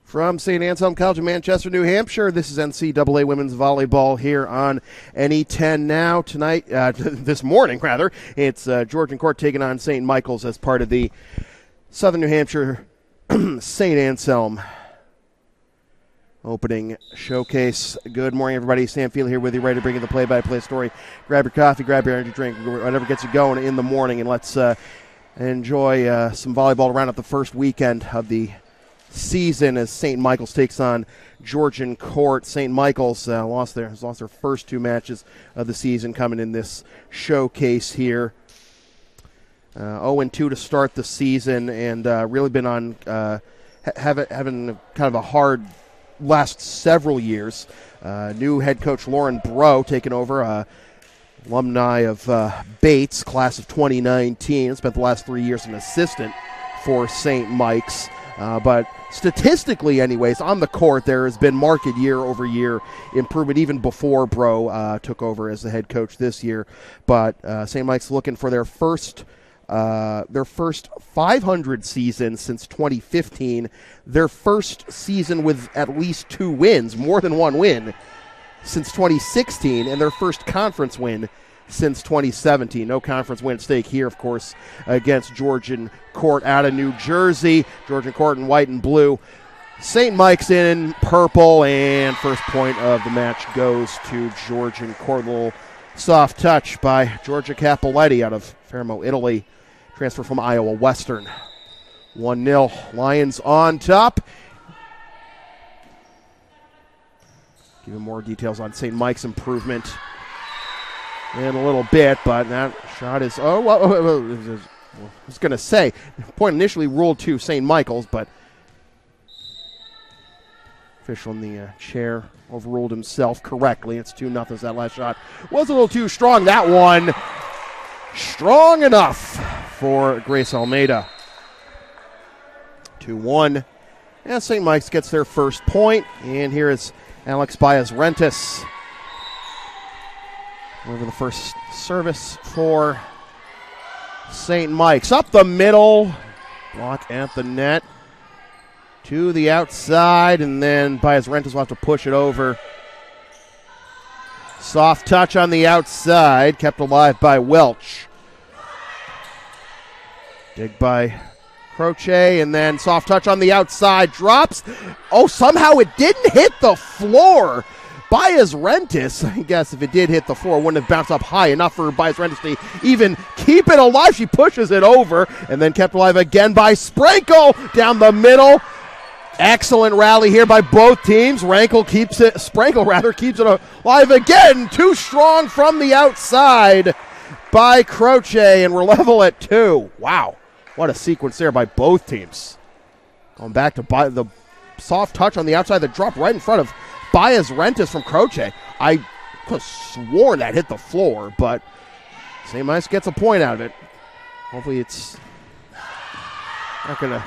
From St. Anselm College of Manchester, New Hampshire, this is NCAA Women's Volleyball here on NE10 now. Tonight, this morning, rather, it's Georgian Court taking on St. Michael's as part of the Southern New Hampshire St. Anselm opening showcase. Good morning, everybody. Sam Field here with you, ready to bring you the play-by-play story. Grab your coffee, grab your energy drink, whatever gets you going in the morning, and let's enjoy some volleyball around at the first weekend of the season as St. Michael's takes on Georgian Court. St. Michael's has lost their first two matches of the season coming in this showcase here. 0-2 to start the season, and really been on having kind of a hard last several years. New head coach Lauren Bro taking over, alumni of Bates, class of 2019. Spent the last 3 years an assistant for St. Mike's. But statistically, anyways, on the court, there has been marked year-over-year improvement even before Bro took over as the head coach this year. But St. Mike's looking for their first 500 season since 2015, their first season with at least 2 wins, more than 1 win, since 2016, and their first conference win since 2017. No conference win at stake here, of course, against Georgian Court out of New Jersey. Georgian Court in white and blue. St. Mike's in purple, and first point of the match goes to Georgian Court. A little soft touch by Georgia Capoletti out of Fermo, Italy. Transfer from Iowa Western. 1-0. Lions on top. Give you more details on St. Mike's improvement in a little bit, but that shot is, I was going to say, point initially ruled to St. Michael's, but official in the chair overruled himself correctly. It's 2-0. That last shot was a little too strong. That one, strong enough for Grace Almeida. 2-1. And St. Mike's gets their first point, and here is Alex Baez-Rentis over the first service for St. Mike's. Up the middle, block at the net, to the outside, and then Baez-Rentis will have to push it over. Soft touch on the outside, kept alive by Welch. Dig by Croce, and then soft touch on the outside, drops. Oh, somehow it didn't hit the floor. Baez-Rentis, I guess if it did hit the floor, wouldn't have bounced up high enough for Baez-Rentis to even keep it alive. She pushes it over and then kept alive again by Sprankle down the middle. Excellent rally here by both teams. Sprankle keeps it alive again. Too strong from the outside by Croce, and we're level at 2. Wow, what a sequence there by both teams. Going back to the soft touch on the outside, the drop right in front of Baez-Rentis from Croce. I could have sworn that hit the floor, but St. Mike's gets a point out of it. Hopefully it's not going to...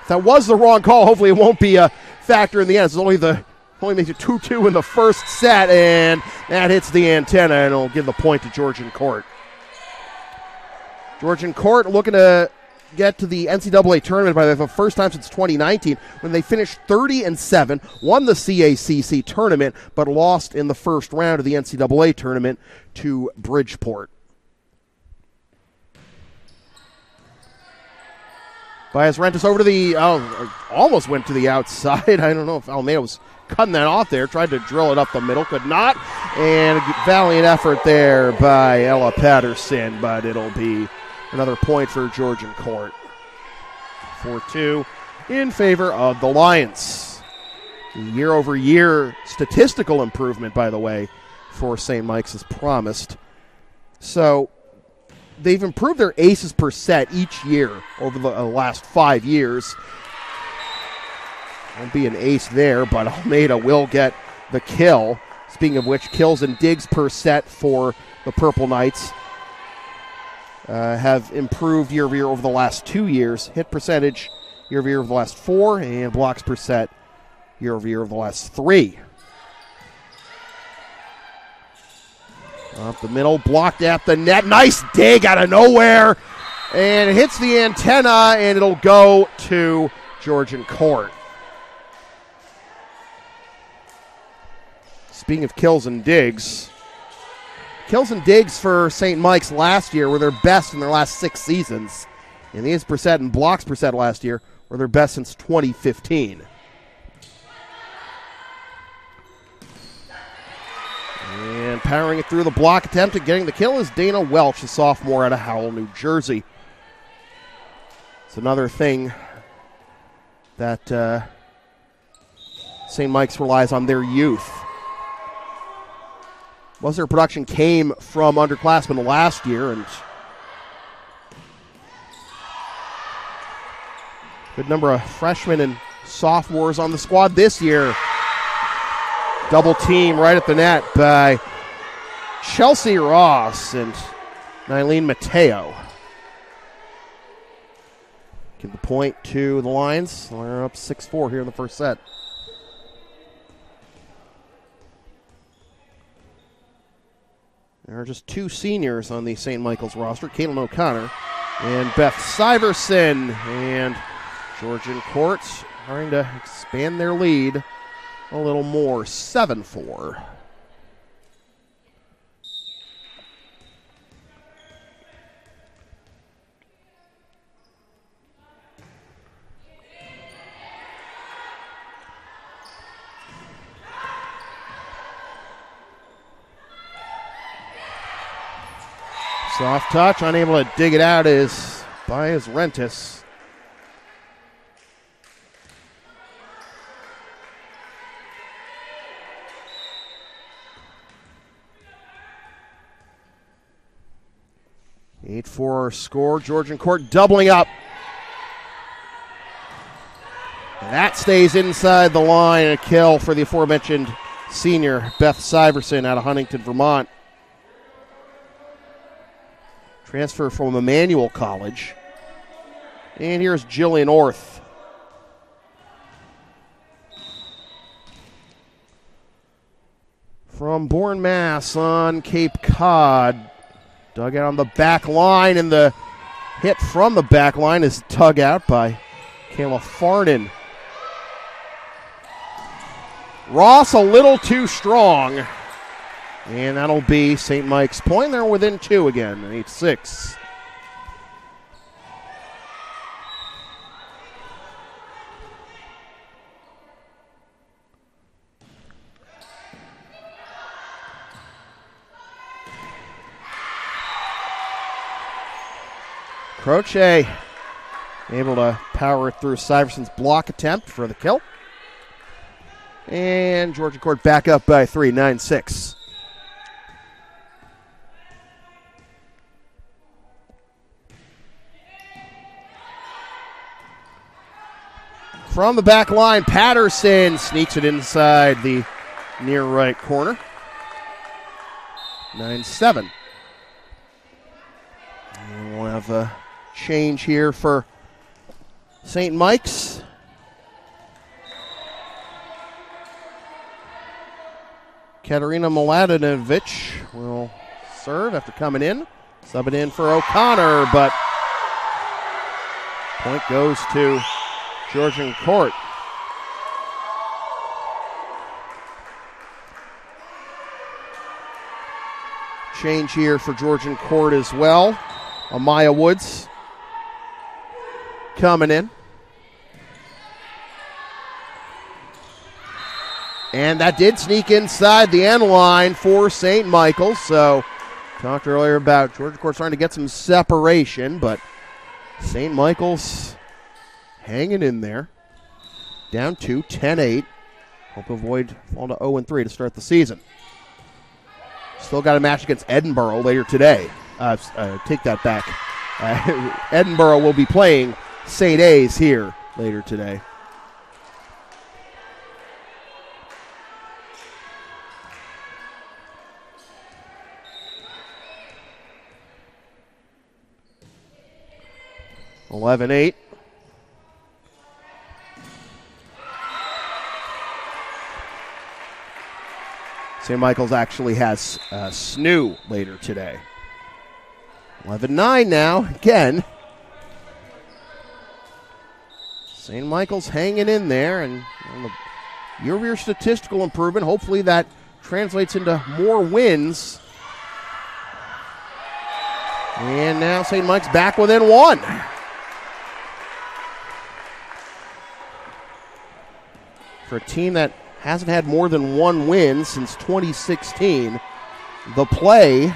If that was the wrong call, hopefully it won't be a factor in the end. It's only makes it 2-2 in the first set, and that hits the antenna, and it'll give the point to Georgian Court. Georgian Court looking to get to the NCAA tournament by the first time since 2019 when they finished 30-7, won the CACC tournament, but lost in the first round of the NCAA tournament to Bridgeport. Baez-Rentis over to almost went to the outside. I don't know if Almeida was cutting that off there, tried to drill it up the middle, could not, and a valiant effort there by Ella Patterson, but it'll be another point for Georgian Court. 4-2 in favor of the Lions. Year-over-year statistical improvement, by the way, for St. Mike's is promised. So they've improved their aces per set each year over the last 5 years. Won't be an ace there, but Almeida will get the kill. Speaking of which, kills and digs per set for the Purple Knights have improved year-over-year over the last 2 years. Hit percentage year-over-year over the last 4, and blocks per set year-over-year over the last 3. Up the middle, blocked at the net. Nice dig out of nowhere. And it hits the antenna, and it'll go to Georgian Court. Speaking of kills and digs for St. Mike's last year were their best in their last 6 seasons. And the hits per set and blocks per set last year were their best since 2015. And powering it through the block attempt and getting the kill is Dana Welch, a sophomore out of Howell, New Jersey. It's another thing that St. Mike's relies on their youth. Most of their production came from underclassmen last year, and good number of freshmen and sophomores on the squad this year. Double team right at the net by Chelsea Ross and Nylene Mateo. Give the point to the Lions. They're up 6-4 here in the first set. There are just 2 seniors on the St. Michael's roster, Caitlin O'Connor and Beth Syverson. And Georgian Court trying to expand their lead a little more, 7-4. Soft touch, unable to dig it out is Baez Rentis. Eight for score. Georgian Court doubling up. And that stays inside the line. A kill for the aforementioned senior Beth Syverson out of Huntington, Vermont. Transfer from Emmanuel College. And here's Jillian Orth. From Bourne, Mass on Cape Cod. Dug out on the back line, and the hit from the back line is dug out by Kayla Farnan. Ross a little too strong. And that'll be St. Mike's point. They're within 2 again, 8-6. Croce able to power it through Syverson's block attempt for the kill. And Georgian Court back up by 3, 9-6. From the back line, Patterson sneaks it inside the near right corner. 9-7. And we'll have a change here for St. Mike's. Katerina Miladinovic will serve after coming in. Subbing in for O'Connor, but point goes to Georgian Court. Change here for Georgian Court as well. Amaya Woods coming in. And that did sneak inside the end line for St. Michael's. So, talked earlier about Georgian Court trying to get some separation, but St. Michael's hanging in there. Down 2, 10-8. Hope to avoid falling to 0-3 to start the season. Still got a match against Edinburgh later today. Take that back. Edinburgh will be playing St. A's here later today. (11-8). St. Michael's actually has SNU later today. 11-9 now, again. St. Michael's hanging in there, and on the year-over-year statistical improvement, hopefully that translates into more wins. And now St. Mike's back within one. For a team that hasn't had more than one win since 2016, the play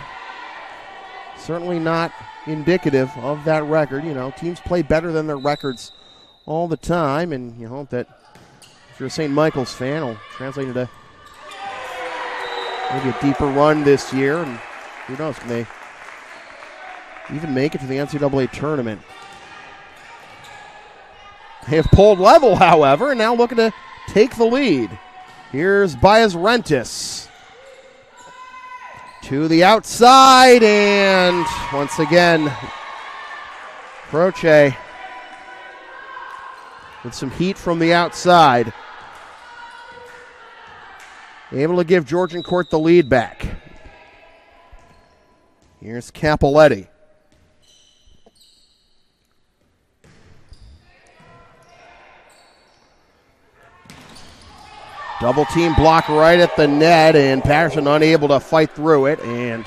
certainly not indicative of that record. You know, teams play better than their records all the time, and you hope that if you're a St. Michael's fan, it'll translate into maybe a deeper run this year, and who knows, can they even make it to the NCAA tournament. They have pulled level, however, and now looking to take the lead. Here's Baez Rentis to the outside, and once again, Croce with some heat from the outside, able to give Georgian Court the lead back. Here's Capoletti. Double team block right at the net, and Patterson unable to fight through it, and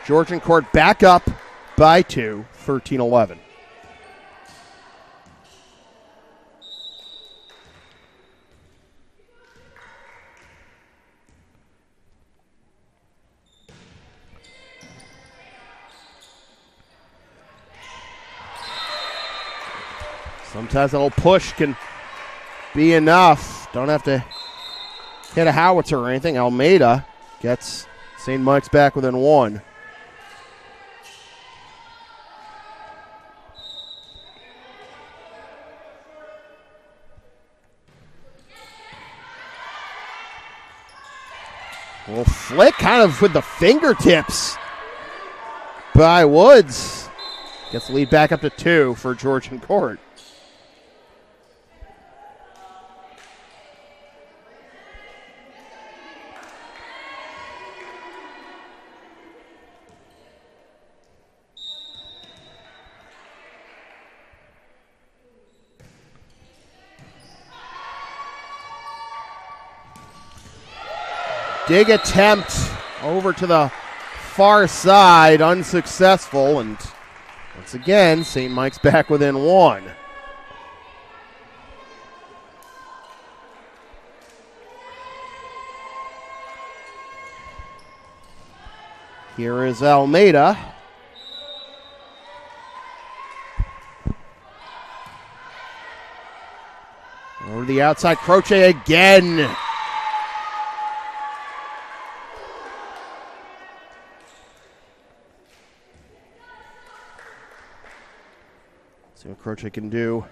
Georgian Court back up by 2, 13-11. Sometimes a little push can be enough. Don't have to hit a howitzer or anything. Almeida gets St. Mike's back within one. A little flick kind of with the fingertips by Woods. Gets the lead back up to 2 for Georgian Court. Dig attempt over to the far side, unsuccessful, and once again, St. Mike's back within one. Here is Almeida. Over the outside, Croce again. See what Croce can do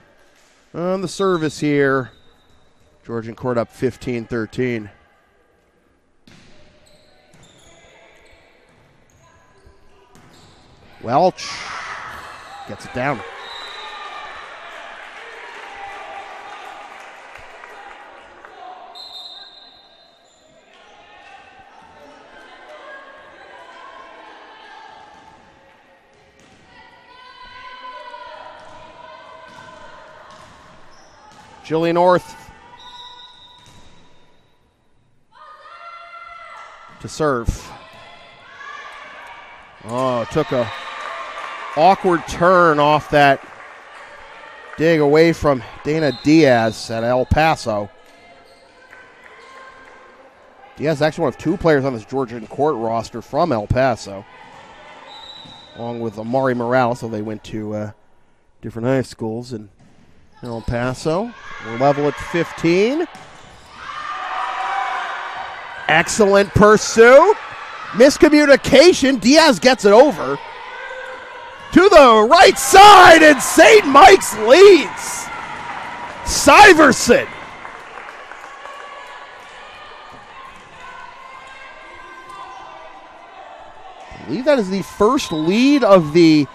on the service here. Georgian Court up 15-13. Welch gets it down. Jillian North to serve. Oh, took a awkward turn off that dig away from Dana Diaz at El Paso. Diaz is actually one of 2 players on this Georgian Court roster from El Paso, along with Amari Morales, so they went to different high schools in El Paso. We're level at 15. Excellent pursuit. Miscommunication. Diaz gets it over to the right side, and St. Mike's leads. Syverson. I believe that is the first lead of the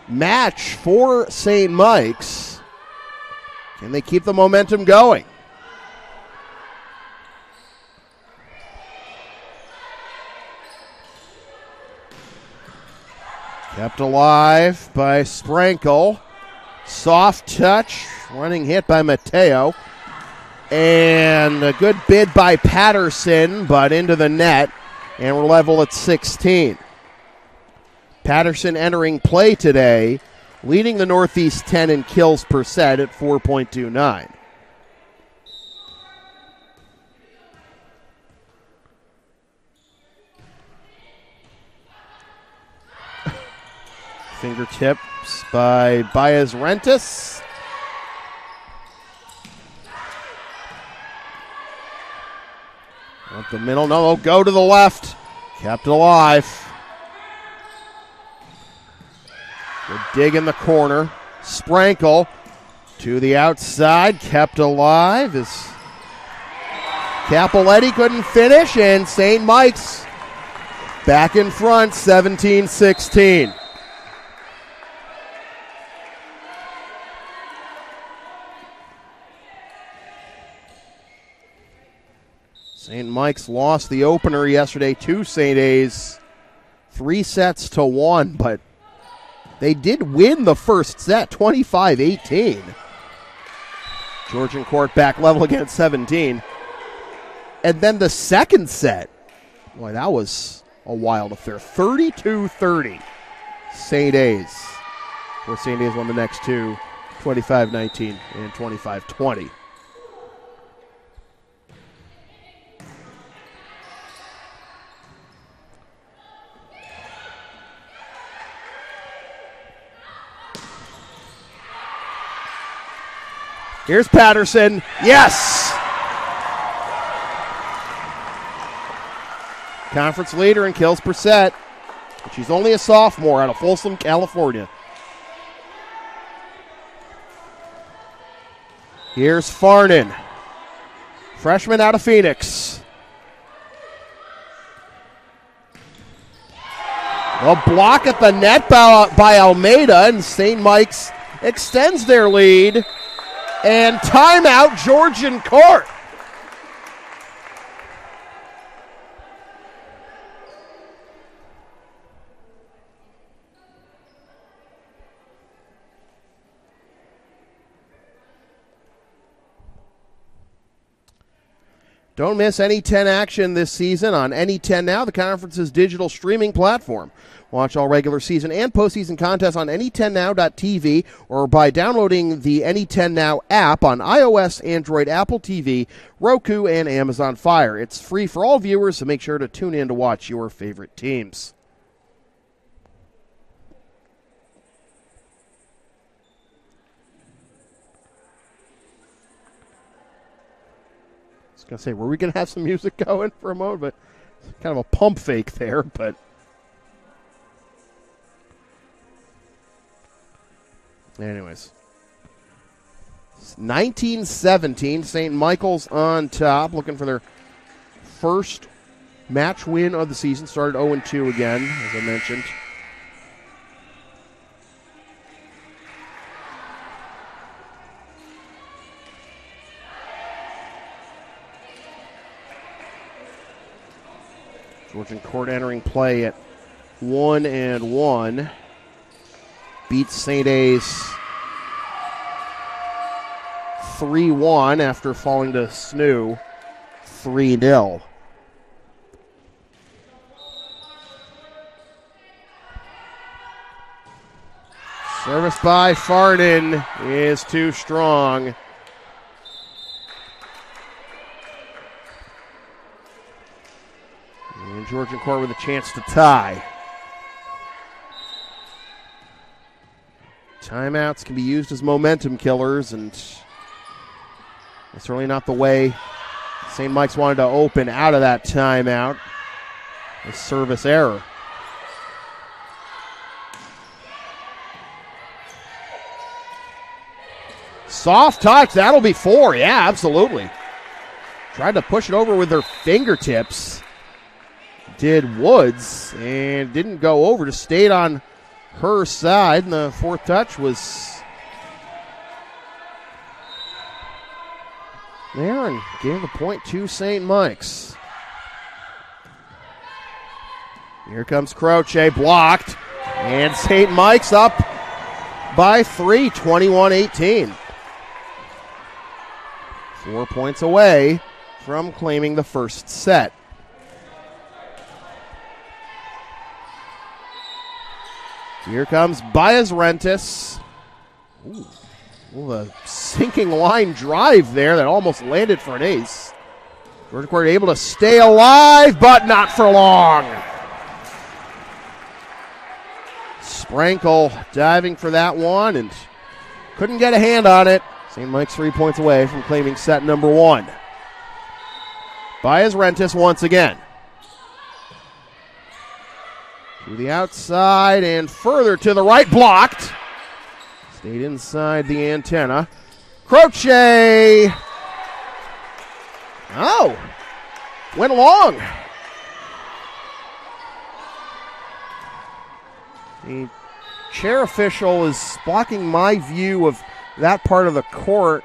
match for St. Mike's. Can they keep the momentum going? Kept alive by Sprankle. Soft touch, running hit by Mateo. And a good bid by Patterson, but into the net. And we're level at 16. Patterson entering play today, leading the Northeast 10 in kills per set at 4.29. Fingertips by Baez Rentis. Up the middle, no, go to the left. Kept it alive. Good dig in the corner. Sprankle to the outside, kept alive. As Capoletti couldn't finish, and St. Mike's back in front, 17-16. St. Mike's lost the opener yesterday to St. A's 3-1, but they did win the first set, 25-18. Georgian court back level again at 17. And then the second set, boy, that was a wild affair. 32-30, St. A's. Where St. A's won the next two, 25-19 and 25-20. Here's Patterson. Yes! Conference leader in kills per set. She's only a sophomore out of Folsom, California. Here's Farnan. Freshman out of Phoenix. A block at the net by Almeida, and St. Mike's extends their lead. And timeout, Georgian court. Don't miss any 10 action this season on Any 10 Now, the conference's digital streaming platform. Watch all regular season and postseason contests on Any10Now.tv or by downloading the Any 10 Now app on iOS, Android, Apple TV, Roku, and Amazon Fire. It's free for all viewers, so make sure to tune in to watch your favorite teams. I was going to say, were we going to have some music going for a moment? But it's kind of a pump fake there, but... Anyways, 19-17, St. Michael's on top, looking for their first match win of the season. Started 0-2 again, as I mentioned. Georgian court entering play at 1-1. Beats St. A's 3-1 after falling to SNU 3-0. Service by Farnan is too strong. And Georgian court with a chance to tie. Timeouts can be used as momentum killers, and it's certainly not the way St. Mike's wanted to open out of that timeout. A service error. Soft touch, that'll be 4. Yeah, absolutely. Tried to push it over with their fingertips. Did Woods, and didn't go over, just stayed on her side, and the fourth touch was there and gave the point to St. Mike's. Here comes Croce, blocked, and St. Mike's up by 3, 21-18. 4 points away from claiming the first set. Here comes Baez Rentis. Ooh, a sinking line drive there that almost landed for an ace. Georgian Court able to stay alive, but not for long. Sprankle diving for that one and couldn't get a hand on it. St. Mike's 3 points away from claiming set number 1. Baez Rentis once again. To the outside and further to the right, blocked. Stayed inside the antenna. Croce. Oh, went long. The chair official is blocking my view of that part of the court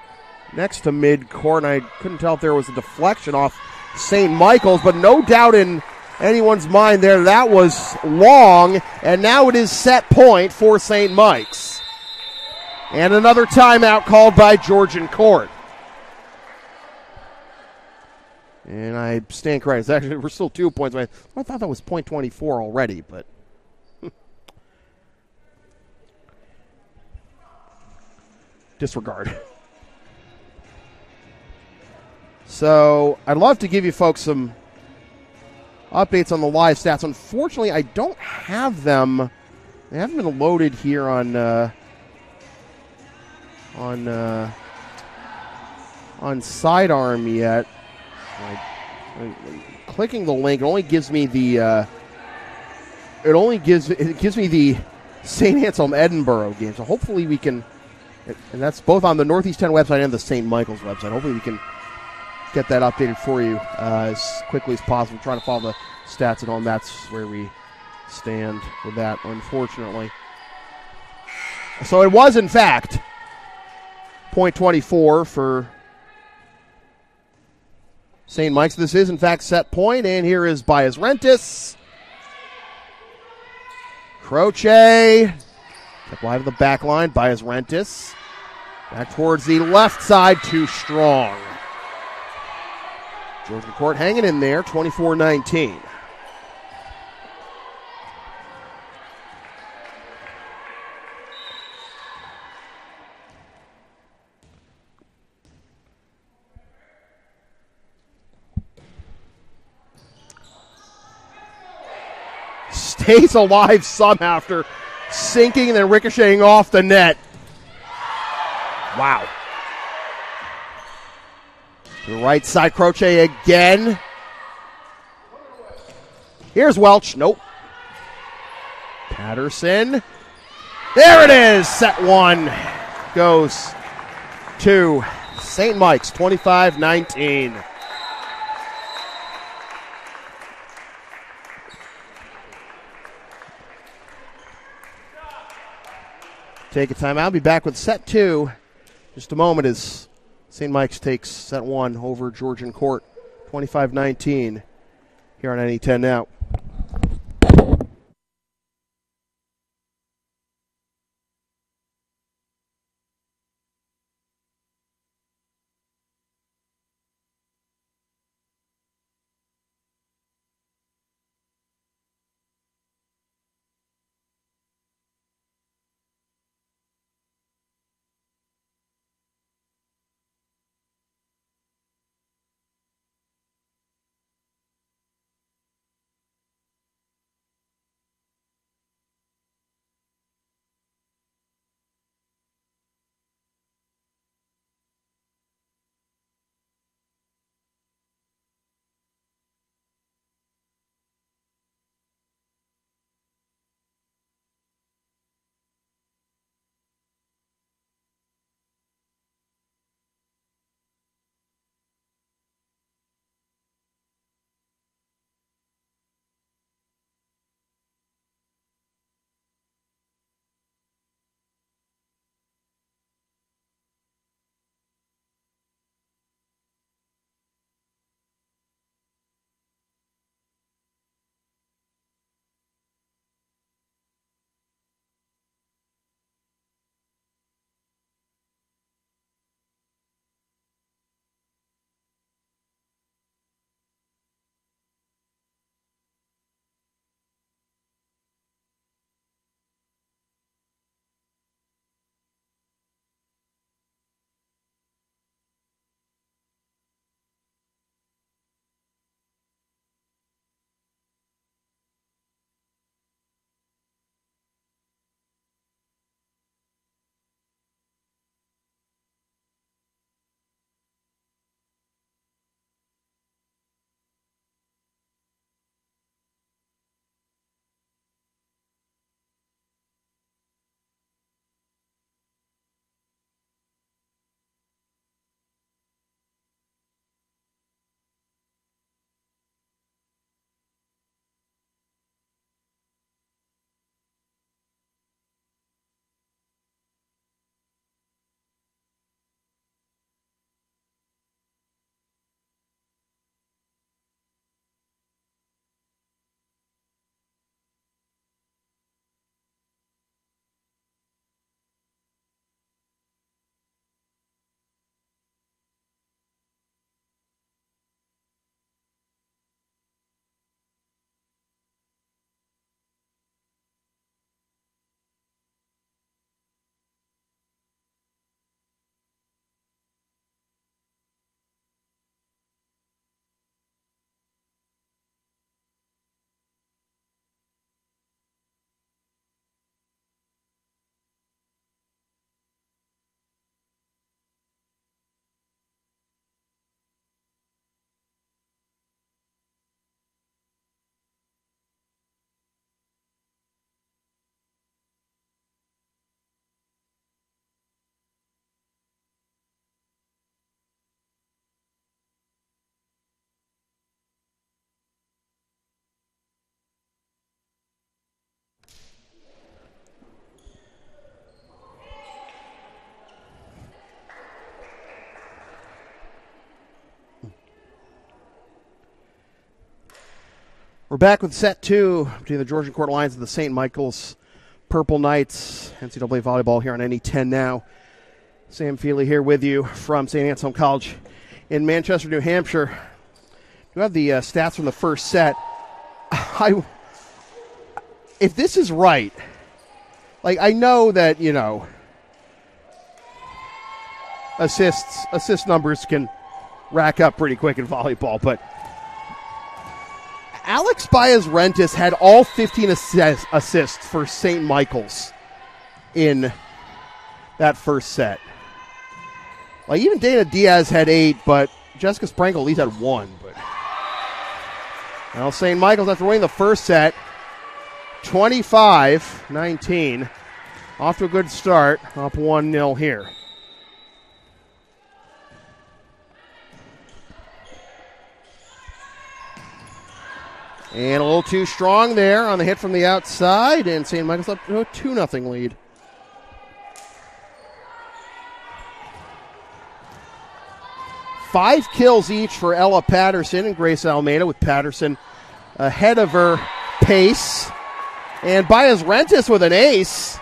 next to mid-court, and I couldn't tell if there was a deflection off St. Michael's, but no doubt in anyone's mind there that was long, and now it is set point for St. Mike's. And another timeout called by Georgian Court. And I stand corrected. It's actually, we're still 2 points away. I thought that was .24 already, but disregard. So I'd love to give you folks some updates on the live stats. Unfortunately, I don't have them. They haven't been loaded here on Sidearm yet. Clicking the link, it only gives me the St. Anselm Edinburgh game. So hopefully we can, and that's both on the Northeast 10 website and the St. Michael's website. Hopefully we can get that updated for you as quickly as possible. Trying to follow the stats at home. That's where we stand with that, unfortunately. So it was, in fact, .24 for St. Mike's. This is, in fact, set point, and here is Baez Rentis. Croce. Kept wide of the back line. Baez Rentis. Back towards the left side, too strong. Georgian Court hanging in there, 24-19. Stays alive somehow after sinking and then ricocheting off the net. Wow. To the right side, Croce again. Here's Welch. Nope. Patterson. There it is. Set one goes to St. Mike's, 25-19. Take a timeout. I'll be back with set two. Just a moment as St. Mike's takes set one over Georgian Court, 25-19 here on NE10 Now. We're back with set 2 between the Georgian Court Lions and the St. Michael's Purple Knights. NCAA volleyball here on NE10 now. Sam Feely here with you from St. Anselm College in Manchester, New Hampshire. You have the stats from the first set. If this is right, like I know that, you know, assist numbers can rack up pretty quick in volleyball, but Alex Baez-Rentis had all 15 assists for St. Michael's in that first set. Like, even Dana Diaz had 8, but Jessica Sprankle at least had 1. But now St. Michael's, after winning the first set, 25-19. Off to a good start, up 1-0 here. And a little too strong there on the hit from the outside, and St. Michael's up to a 2-0 lead. Five kills each for Ella Patterson and Grace Almeida, with Patterson ahead of her pace. And Baez-Rentis with an ace.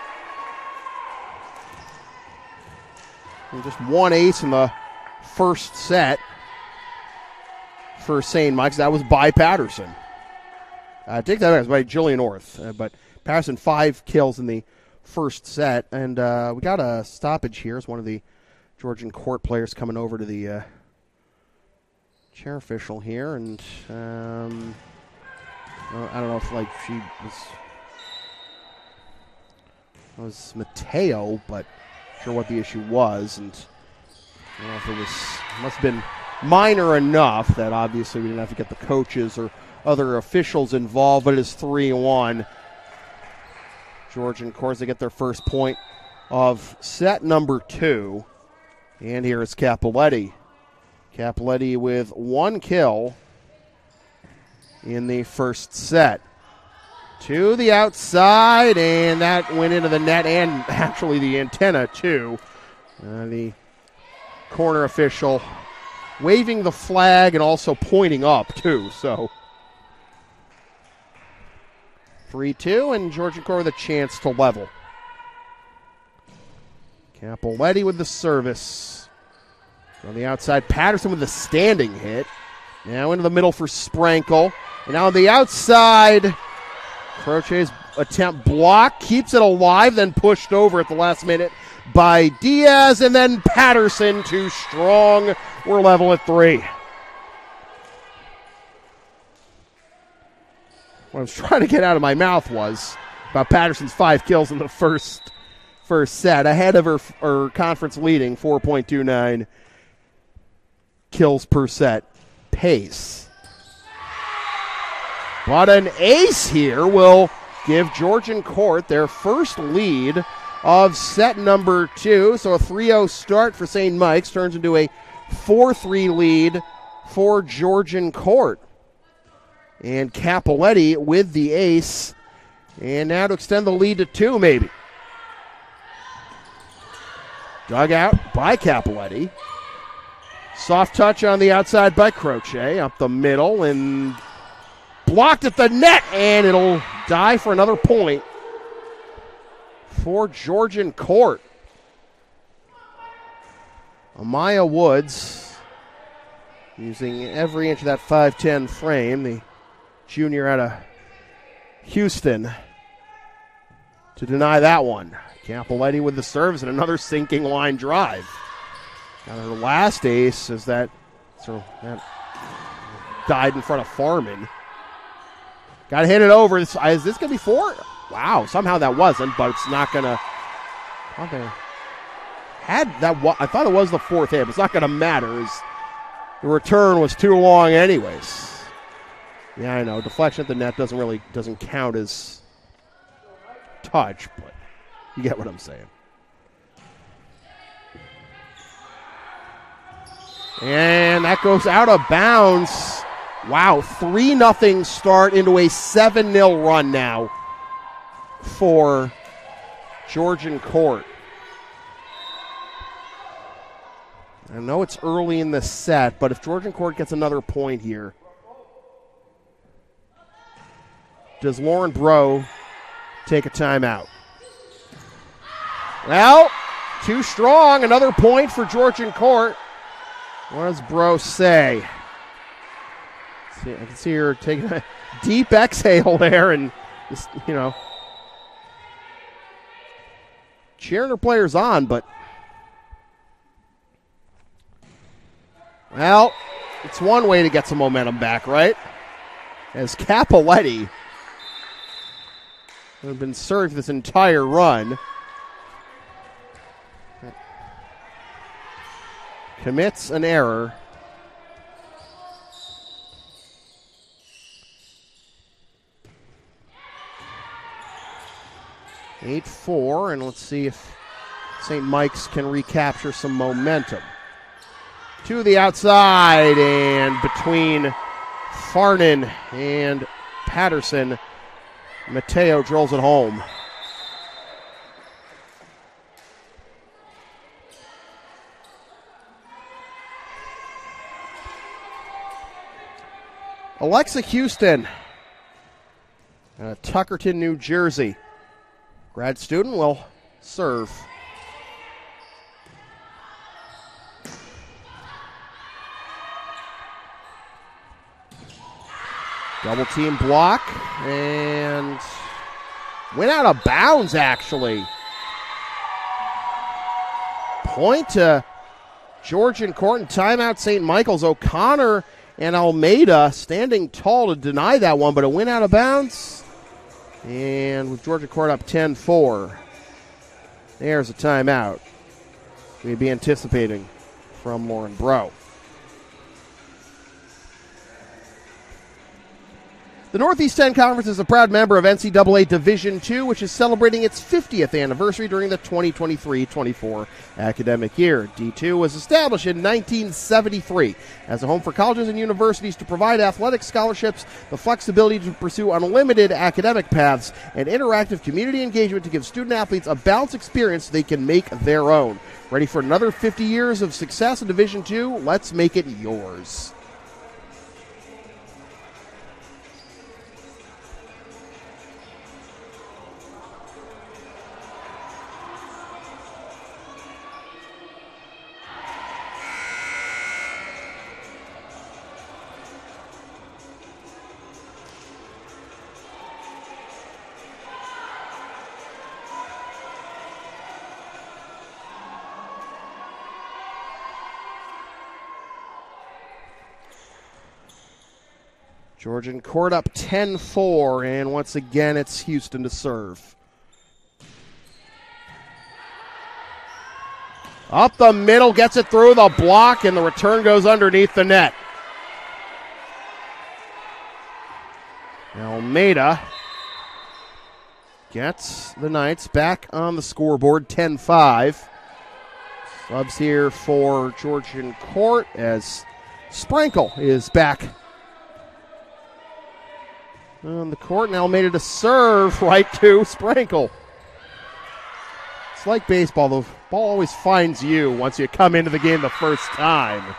And just one ace in the first set for St. Mike's. That was by Patterson. I take that as by Jillian Orth. But Patterson 5 kills in the first set. And we got a stoppage here. It's one of the Georgian Court players coming over to the chair official here. And I don't know if like she was Mateo, but not sure what the issue was. And I don't know if it must have been minor enough that obviously we didn't have to get the coaches or other officials involved, but it is 3-1. Georgian Court, they get their first point of set number 2. And here is Capoletti. Capoletti with 1 kill in the first set. To the outside, and that went into the net and actually the antenna too. The corner official waving the flag and also pointing up too, so 3-2, and Georgian Court with a chance to level. Capoletti with the service. On the outside, Patterson with the standing hit. Now into the middle for Sprankle. And now on the outside, Crochet's attempt blocked, keeps it alive, then pushed over at the last minute by Diaz, and then Patterson too strong. We're level at 3. What I was trying to get out of my mouth was about Patterson's 5 kills in the first set, ahead of her conference leading 4.29 kills per set pace. But an ace here will give Georgian Court their first lead of set number 2. So a 3-0 start for St. Mike's turns into a 4-3 lead for Georgian Court. And Capoletti with the ace. And now to extend the lead to 2 maybe. Dug out by Capoletti. Soft touch on the outside by Crochet. Up the middle and blocked at the net. And it'll die for another point for Georgian Court. Amaya Woods using every inch of that 5'10 frame. The junior out of Houston to deny that one. Capoletti with the service and another sinking line drive. Now her last ace is that died in front of Farman. Got to hit it over. Is this going to be 4? Wow, somehow that wasn't, but it's not going to. I thought it was the 4th hit, but it's not going to matter. The return was too long anyways. Yeah, I know. Deflection at the net doesn't count as touch, but you get what I'm saying. And that goes out of bounds. Wow, 3-0 start into a 7-0 run now for Georgian Court. I know it's early in the set, but if Georgian Court gets another point here, does Lauren Bro take a timeout? Well, too strong. Another point for Georgian Court. What does Bro say? I can see her taking a deep exhale there and just, cheering her players on, but well, it's one way to get some momentum back, right? As Capoletti, who had been served this entire run, commits an error. Eight 4, and let's see if St. Mike's can recapture some momentum. To the outside, and between Farnan and Patterson, Mateo drills it home. Alexa Houston, Tuckerton, New Jersey. Grad student will serve. Double team block and went out of bounds, actually. Point to Georgian Court and timeout St. Michael's. O'Connor and Almeida standing tall to deny that one, but it went out of bounds. And with Georgian Court up 10-4, there's a timeout we'd be anticipating from Lauren Bro. The Northeast 10 Conference is a proud member of NCAA Division II, which is celebrating its 50th anniversary during the 2023-24 academic year. D2 was established in 1973 as a home for colleges and universities to provide athletic scholarships, the flexibility to pursue unlimited academic paths, and interactive community engagement to give student-athletes a balanced experience they can make their own. Ready for another 50 years of success in Division II? Let's make it yours. Georgian Court up 10-4, and once again it's Houston to serve. Up the middle, gets it through the block, and the return goes underneath the net. Almeida gets the Knights back on the scoreboard, 10-5. Subs here for Georgian Court as Sprankle is back on the court, and Almeida to serve right to Sprankle. It's like baseball. The ball always finds you once you come into the game the first time.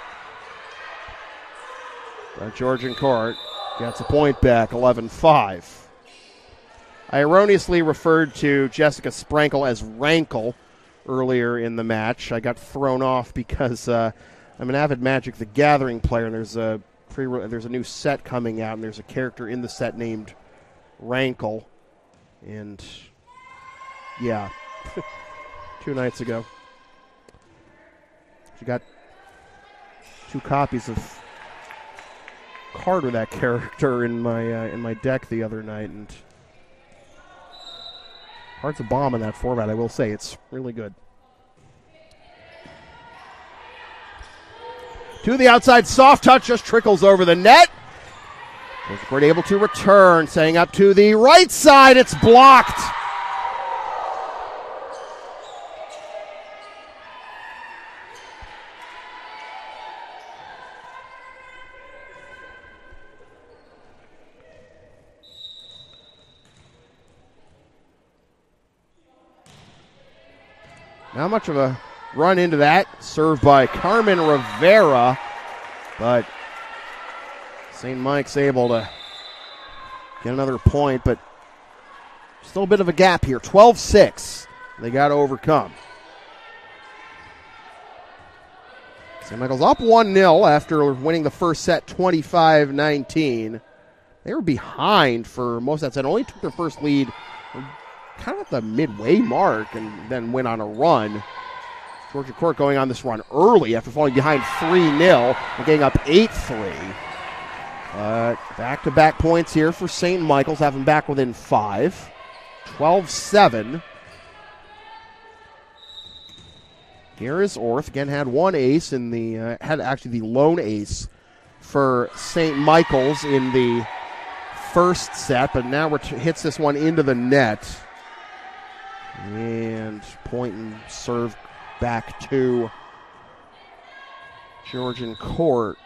But Georgian Court gets a point back, 11-5. I erroneously referred to Jessica Sprankle as Rankle earlier in the match. I got thrown off because I'm an avid Magic the Gathering player, and there's a new set coming out, and there's a character in the set named Rankle. And, yeah, 2 nights ago. She got 2 copies of card with that character in my deck the other night, and Heart's a bomb in that format, I will say. It's really good. To the outside, soft touch just trickles over the net. We're able to return, saying up to the right side, it's blocked. Not much of a run into that. Served by Carmen Rivera. But St. Mike's able to get another point, but still a bit of a gap here. 12-6. They got to overcome. St. Michael's up 1-0 after winning the first set 25-19. They were behind for most of that set. Only took their first lead kind of at the midway mark and then went on a run. Georgian Court going on this run early after falling behind 3-0 and getting up 8-3. Back-to-back points here for St. Michael's, having back within 5. 12-7. Here is Orth. Again, had one ace in the had actually the lone ace for St. Michael's in the first set, but now hits this one into the net. And point and serve back to Georgian Court.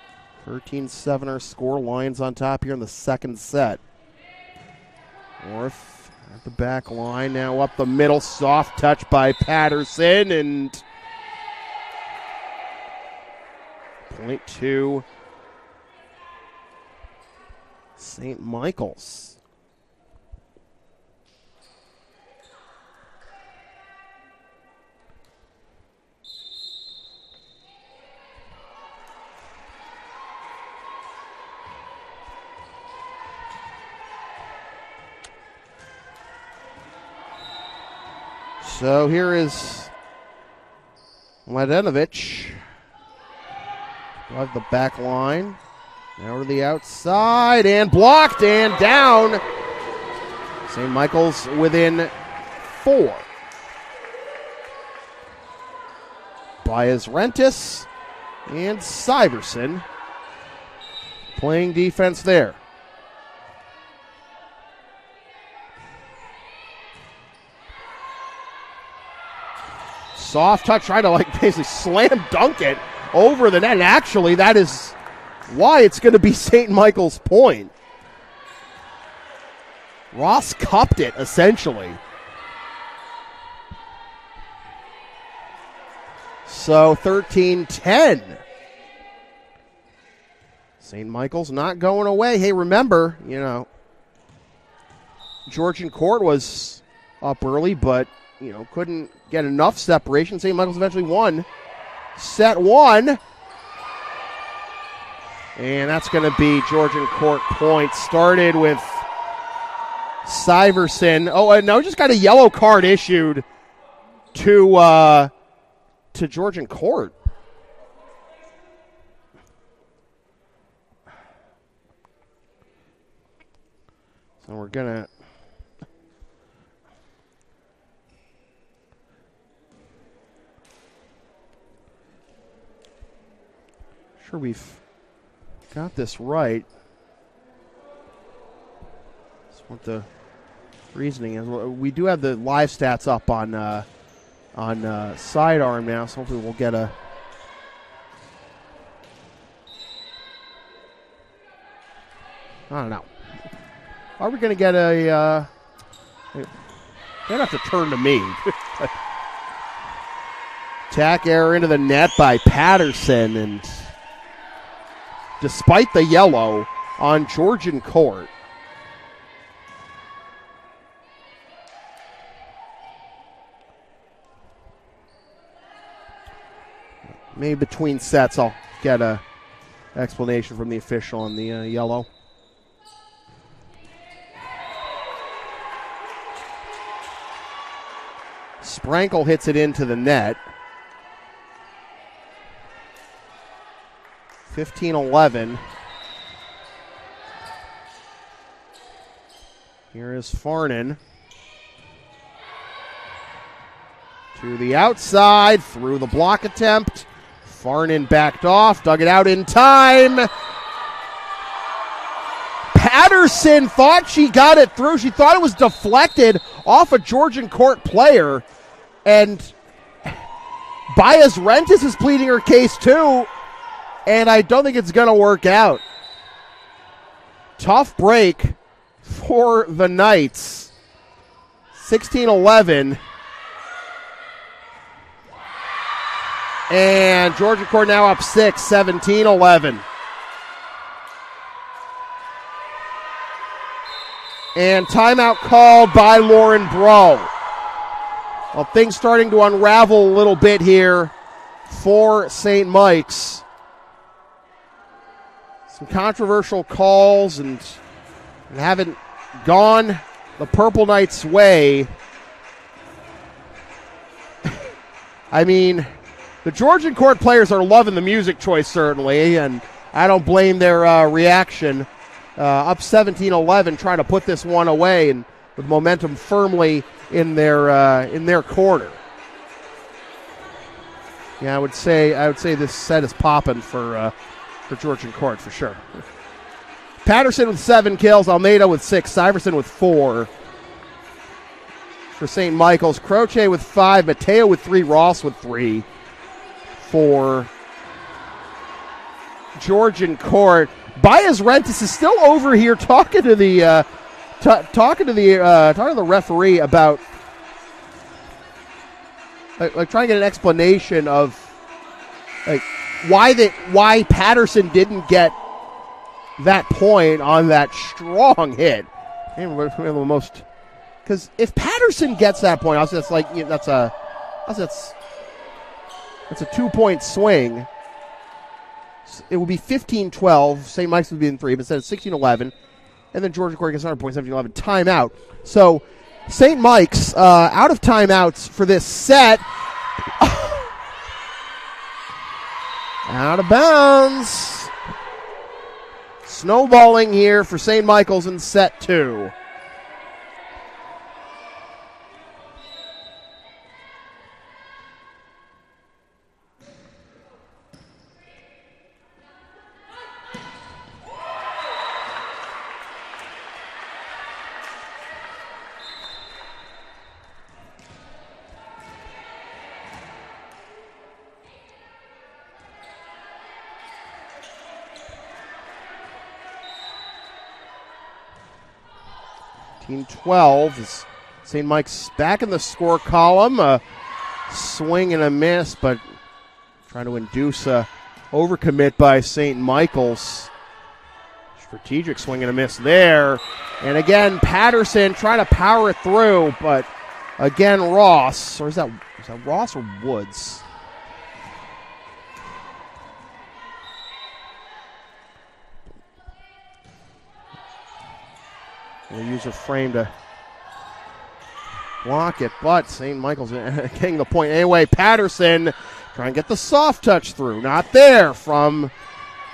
13-7 our score. Lions on top here in the second set. Orth at the back line, now up the middle. Soft touch by Patterson, and point to St. Michael's. So here is Mladenovic. Drive the back line. Now to the outside and blocked and down. St. Michael's within 4. Baez Rentis and Syverson playing defense there. Soft touch, trying to basically slam dunk it over the net. And actually, that is why it's going to be St. Michael's point. Ross cupped it, essentially. So 13-10. St. Michael's not going away. Hey, remember, Georgian Court was up early, but, couldn't get enough separation. St. Michael's eventually won set 1. And that's going to be Georgian Court points. Started with Syverson. Oh, and now just got a yellow card issued to Georgian Court. So we're going to... Sure we've got this right. That's what the reasoning is. We do have the live stats up on sidearm now, so hopefully we'll get a... I don't know. Are we going to get a... They don't have to turn to me. Tack error into the net by Patterson, and despite the yellow on Georgian Court. Maybe between sets I'll get a explanation from the official on the yellow. Sprankle hits it into the net. 15-11. Here is Farnan. To the outside, through the block attempt. Farnan backed off, dug it out in time. Patterson thought she got it through. She thought it was deflected off a Georgian Court player. And Baez Rentis is pleading her case too. And I don't think it's going to work out. Tough break for the Knights. 16-11. And Georgian Court now up 6, 17-11. And timeout called by Lauren Bro. Well, things starting to unravel a little bit here for St. Mike's. Some controversial calls and haven't gone the Purple Knights' way. I mean, the Georgian court players are loving the music choice, certainly, and I don't blame their reaction. Up 17-11, trying to put this one away, and with momentum firmly in their corner. Yeah, I would say this set is popping for Georgian court for sure. Patterson with 7 kills, Almeida with 6, Syverson with 4. For St. Michael's, Croce with 5, Mateo with 3, Ross with 3. For Georgian court, Baez Rentis is still over here talking to the referee about like trying to get an explanation of like why Patterson didn't get that point on that strong hit. Because if Patterson gets that point, I was just like that's a 2-point swing. It would be 15-12. St. Mike's would be in 3, but instead of 16-11. And then Georgia Court gets another point, 17-11. Timeout. So St. Mike's out of timeouts for this set. Out of bounds. Snowballing here for St. Michael's in set 2. As St. Mike's back in the score column. A swing and a miss, but trying to induce a overcommit by St. Michael's. Strategic swing and a miss there. And again, Patterson trying to power it through, but again, Ross. Or is that Ross or Woods? We'll use a frame to block it, but St. Michael's getting the point. Anyway, Patterson trying to get the soft touch through. Not there from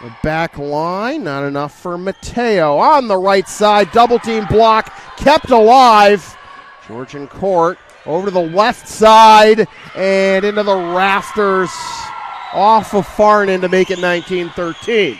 the back line. Not enough for Mateo. On the right side, double team block, kept alive. Georgian court over to the left side and into the rafters off of Farnan to make it 19-13.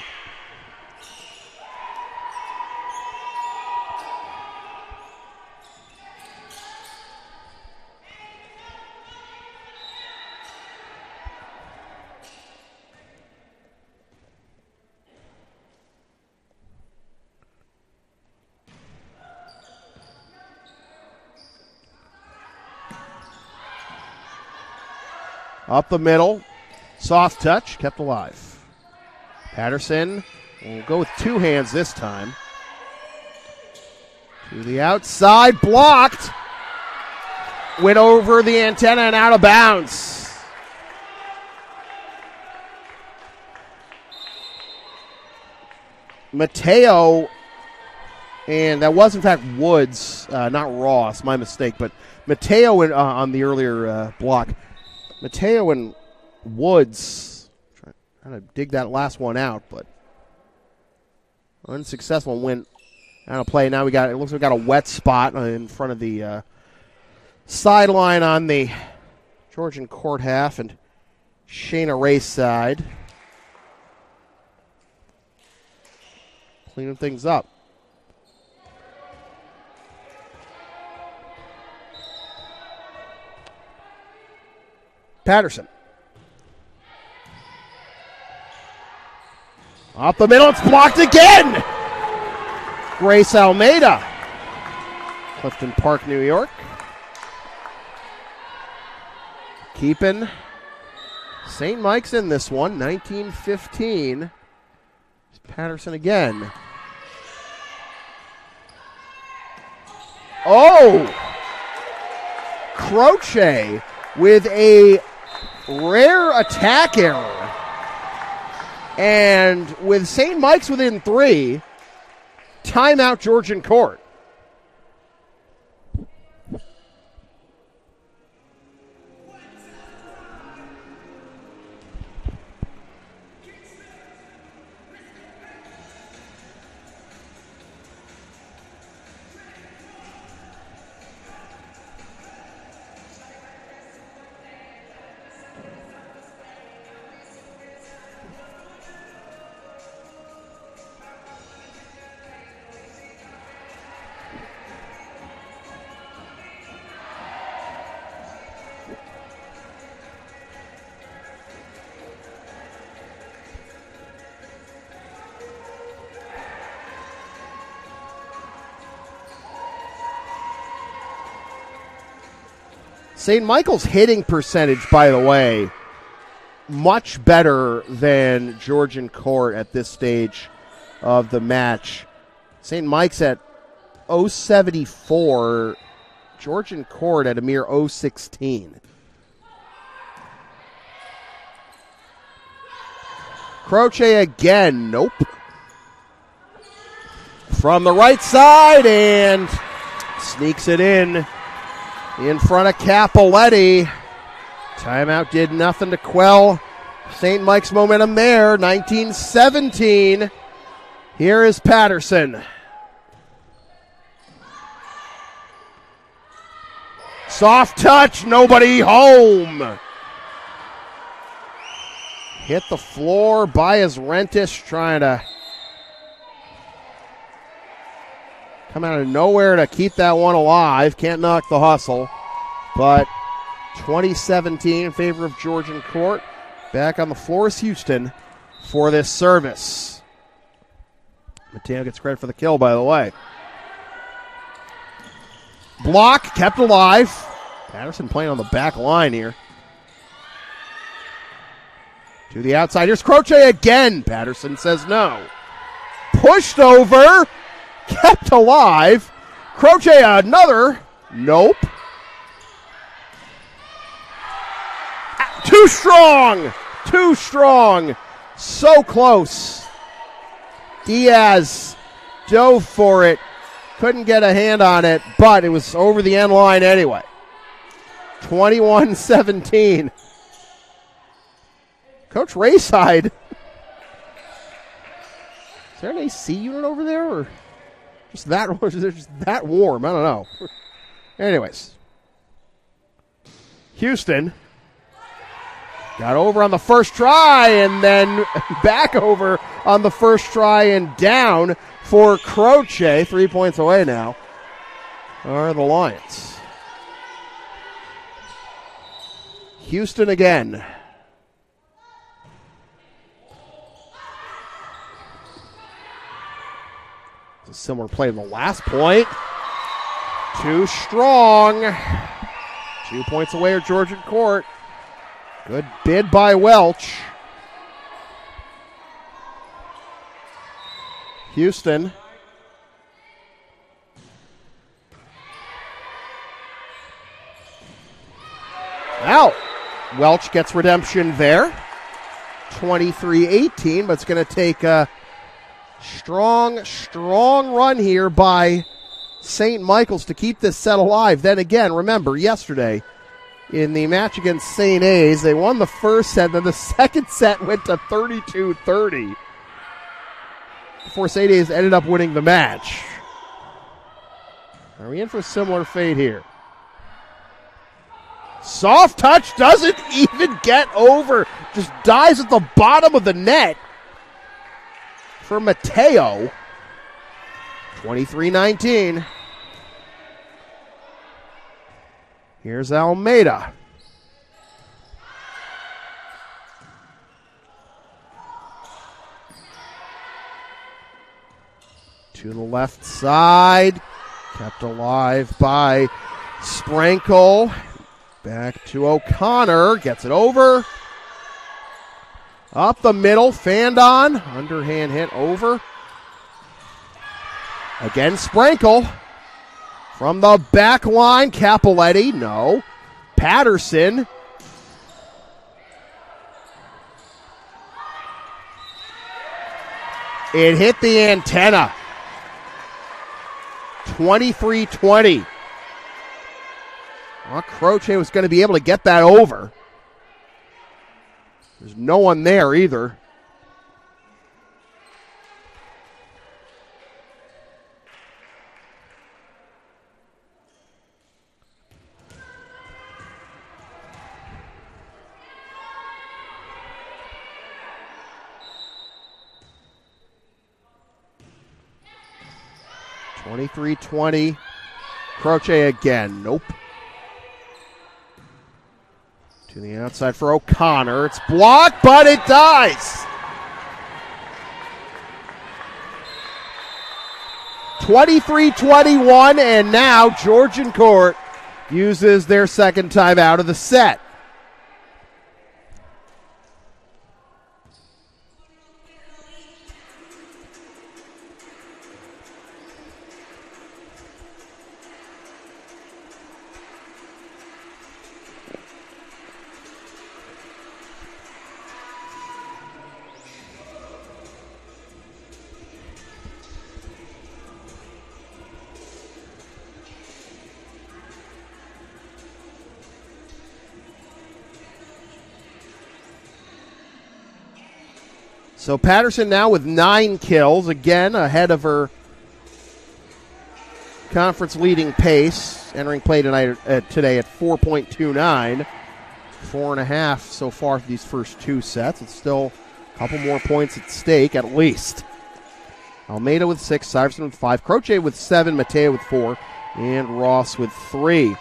Up the middle, soft touch, kept alive. Patterson will go with 2 hands this time. To the outside, blocked. Went over the antenna and out of bounds. Mateo, and that was in fact Woods, not Ross, my mistake, but Mateo on the earlier block. Mateo and Woods trying to dig that last one out, but unsuccessful. Went out of play. Now it looks like we got a wet spot in front of the sideline on the Georgian court half and Shayna Ray's side. Cleaning things up. Patterson. Up the middle, it's blocked again! Grace Almeida. Clifton Park, New York. Keeping St. Mike's in this one, 19-15. Patterson again. Oh! Croce with a rare attack error. And with St. Mike's within 3, timeout Georgian court. St. Michael's hitting percentage, by the way, much better than Georgian court at this stage of the match. St. Mike's at .074, Georgian court at a mere .016. Croce again, nope. From the right side and sneaks it in front of Capoletti. Timeout did nothing to quell St. Mike's momentum there. 19-17. Here is Patterson. Soft touch, nobody home. Hit the floor by his Rentis, trying to come out of nowhere to keep that one alive. Can't knock the hustle. But 2017 in favor of Georgian court. Back on the floor is Houston for this service. Mateo gets credit for the kill, by the way. Block kept alive. Patterson playing on the back line here. To the outside. Here's Croce again. Patterson says no. Pushed over. Kept alive. Croce another. Nope. Too strong. Too strong. So close. Diaz dove for it. Couldn't get a hand on it, but it was over the end line anyway. 21-17. Coach Rayside. Is there an AC unit over there, or just that warm? I don't know. Anyways. Houston got over on the first try and then back over on the first try and down for Croce. 3 points away now are the Lions. Houston again. A similar play in the last point. Too strong. 2 points away at Georgian court. Good bid by Welch. Houston. Out. Welch gets redemption there. 23-18, but it's going to take a strong run here by St. Michael's to keep this set alive. Then again, remember, yesterday in the match against St. A's, they won the first set, then the second set went to 32-30 before St. A's ended up winning the match. Are we in for a similar fate here? Soft touch doesn't even get over. Just dives at the bottom of the net for Mateo. 23-19. Here's Almeida. To the left side. Kept alive by Sprankle. Back to O'Connor. Gets it over. Up the middle. Fanned on. Underhand hit over. Again, Sprankle. From the back line, Capoletti, no. Patterson. It hit the antenna. 23-20. Well, Croce was going to be able to get that over. There's no one there either. (23-20). Croce again. Nope. To the outside for O'Connor. It's blocked, but it dies. 23-21, and now Georgian Court uses their second timeout of the set. So Patterson now with 9 kills, again ahead of her conference leading pace, entering play today at 4.29. 4.5 so far for these first 2 sets. It's still a couple more points at stake at least. Almeida with 6, Syverson with 5, Croce with 7, Mateo with 4, and Ross with 3.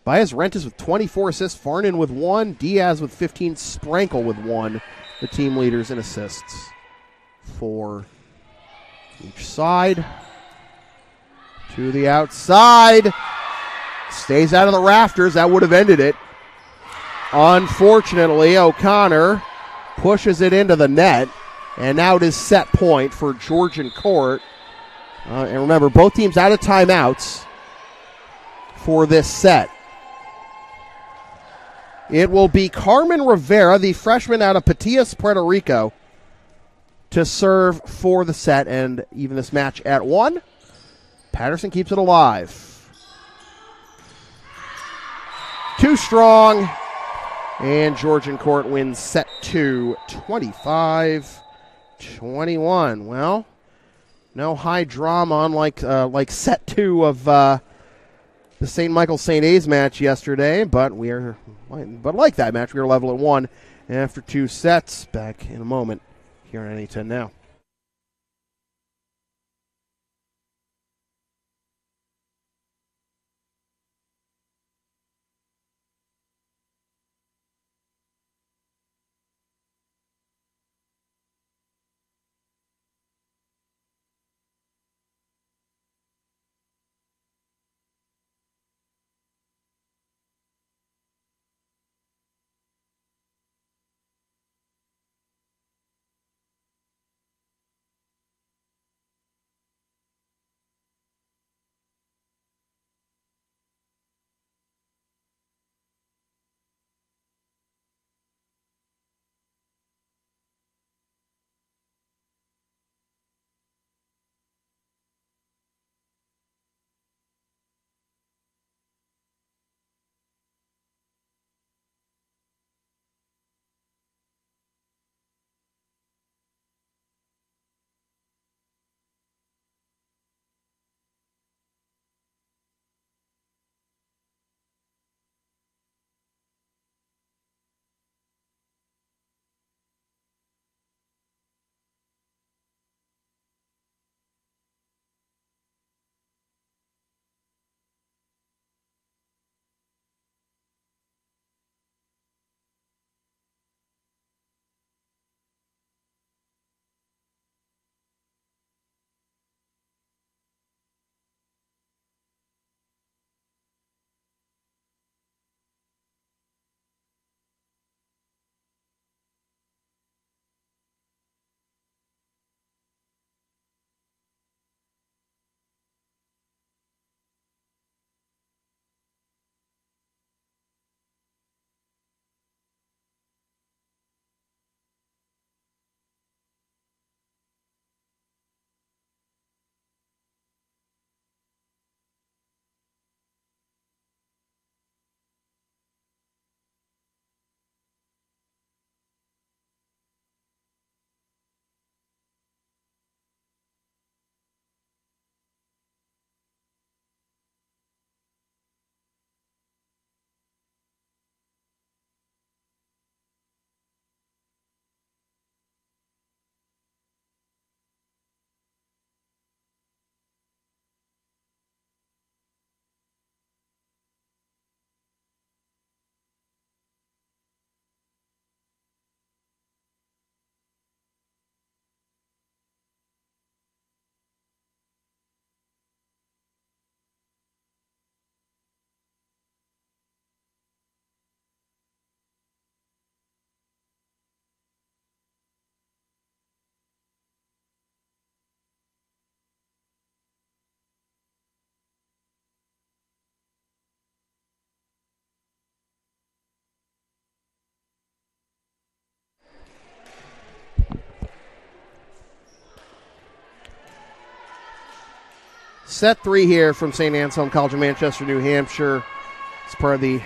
Baez Rentas with 24 assists, Farnan with 1, Diaz with 15, Sprankle with 1. The team leaders in assists for each side. To the outside. Stays out of the rafters. That would have ended it. Unfortunately, O'Connor pushes it into the net. And now it is set point for Georgian Court. And remember, both teams out of timeouts for this set. It will be Carmen Rivera, the freshman out of Patillas, Puerto Rico, to serve for the set and even this match at 1. Patterson keeps it alive. Too strong. And Georgian Court wins set 2, 25-21. Well, no high drama unlike like set 2 of the St. Michael St. A's match yesterday, but like that match, we are level at 1 after 2 sets. Back in a moment here on NA10 Now. Set 3 here from St. Anselm College of Manchester, New Hampshire. It's part of the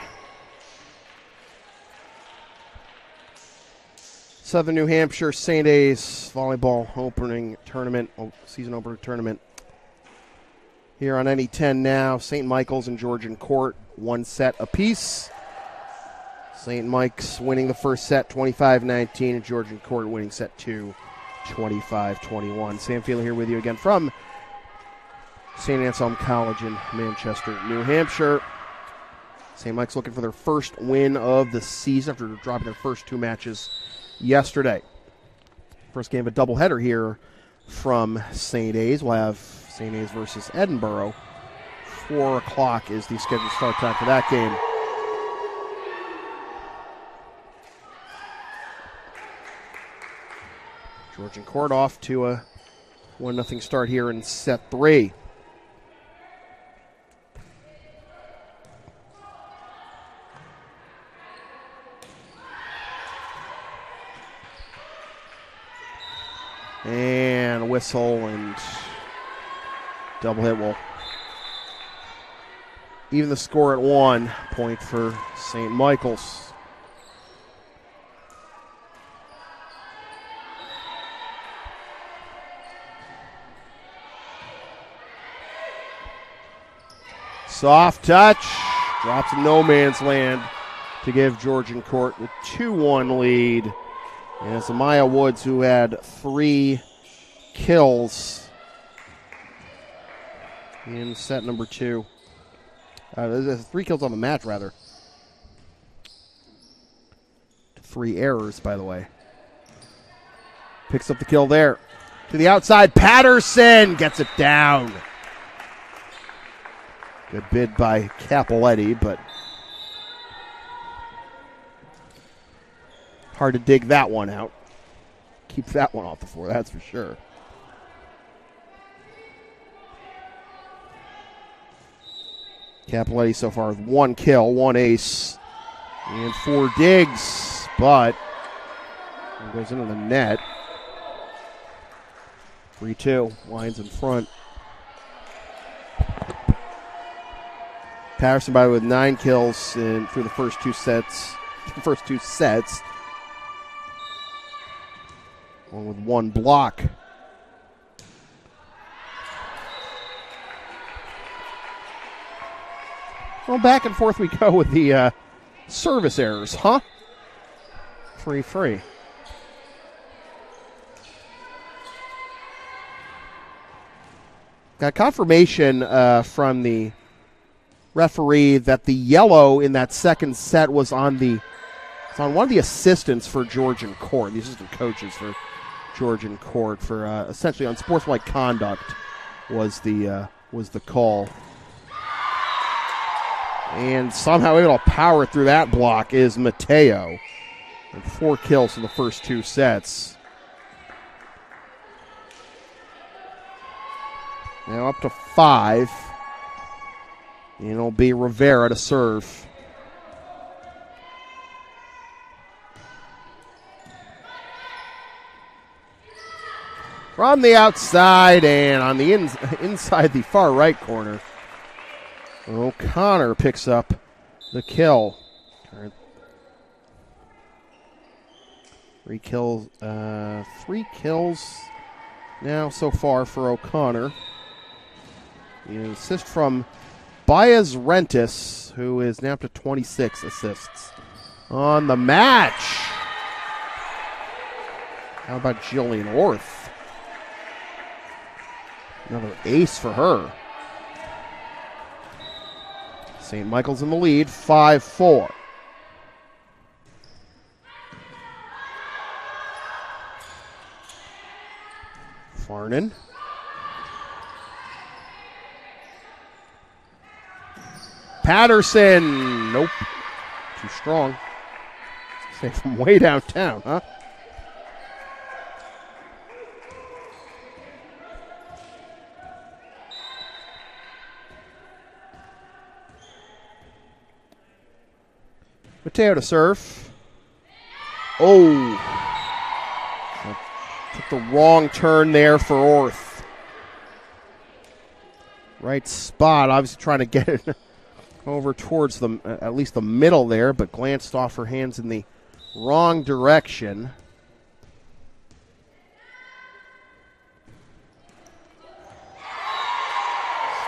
Southern New Hampshire St. A's volleyball opening tournament, season opener tournament. Here on NE10 now, St. Michael's and Georgian Court, 1 set apiece. St. Mike's winning the first set 25-19, and Georgian Court winning set 2 25-21. Sam Fielder here with you again from St. Anselm College in Manchester, New Hampshire. St. Mike's looking for their first win of the season after dropping their first 2 matches yesterday. First game of a doubleheader here from St. A's. We'll have St. A's versus Edinburgh. 4 o'clock is the scheduled start time for that game. Georgian Court off to a 1-0 start here in set 3. And a whistle and double hit will even the score at 1 point for St. Michael's. Soft touch, drops in no man's land to give Georgian Court a 2-1 lead. And it's Amaya Woods, who had 3 kills in set number 2. 3 kills on the match, rather. 3 errors, by the way. Picks up the kill there. To the outside, Patterson gets it down. Good bid by Capoletti, but hard to dig that one out. Keep that one off the floor, that's for sure. Capoletti so far with 1 kill, 1 ace, and 4 digs, but it goes into the net. 3-2, lines in front. Patterson by with 9 kills through the first 2 sets. One with 1 block. Well, back and forth we go with the service errors, huh? 3-3. Got confirmation from the referee that the yellow in that second set was on one of the assistants for Georgian Court, the assistant coaches for Georgian Court, for essentially unsportsmanlike conduct was the call. And somehow able to power through that block is Mateo. And 4 kills in the first 2 sets. Now up to 5. And it'll be Rivera to serve. From the outside and on the inside the far right corner, O'Connor picks up the kill. 3 kills now so far for O'Connor. An assist from Baez Rentis, who is now up to 26 assists on the match. How about Jillian Orth? Another ace for her. St. Michael's in the lead, 5-4. Farnan. Patterson. Nope. Too strong. Say from way downtown, huh? Mateo to serve. Oh. Took the wrong turn there for Orth. right spot. Obviously trying to get it over towards the at least the middle there, but glanced off her hands in the wrong direction.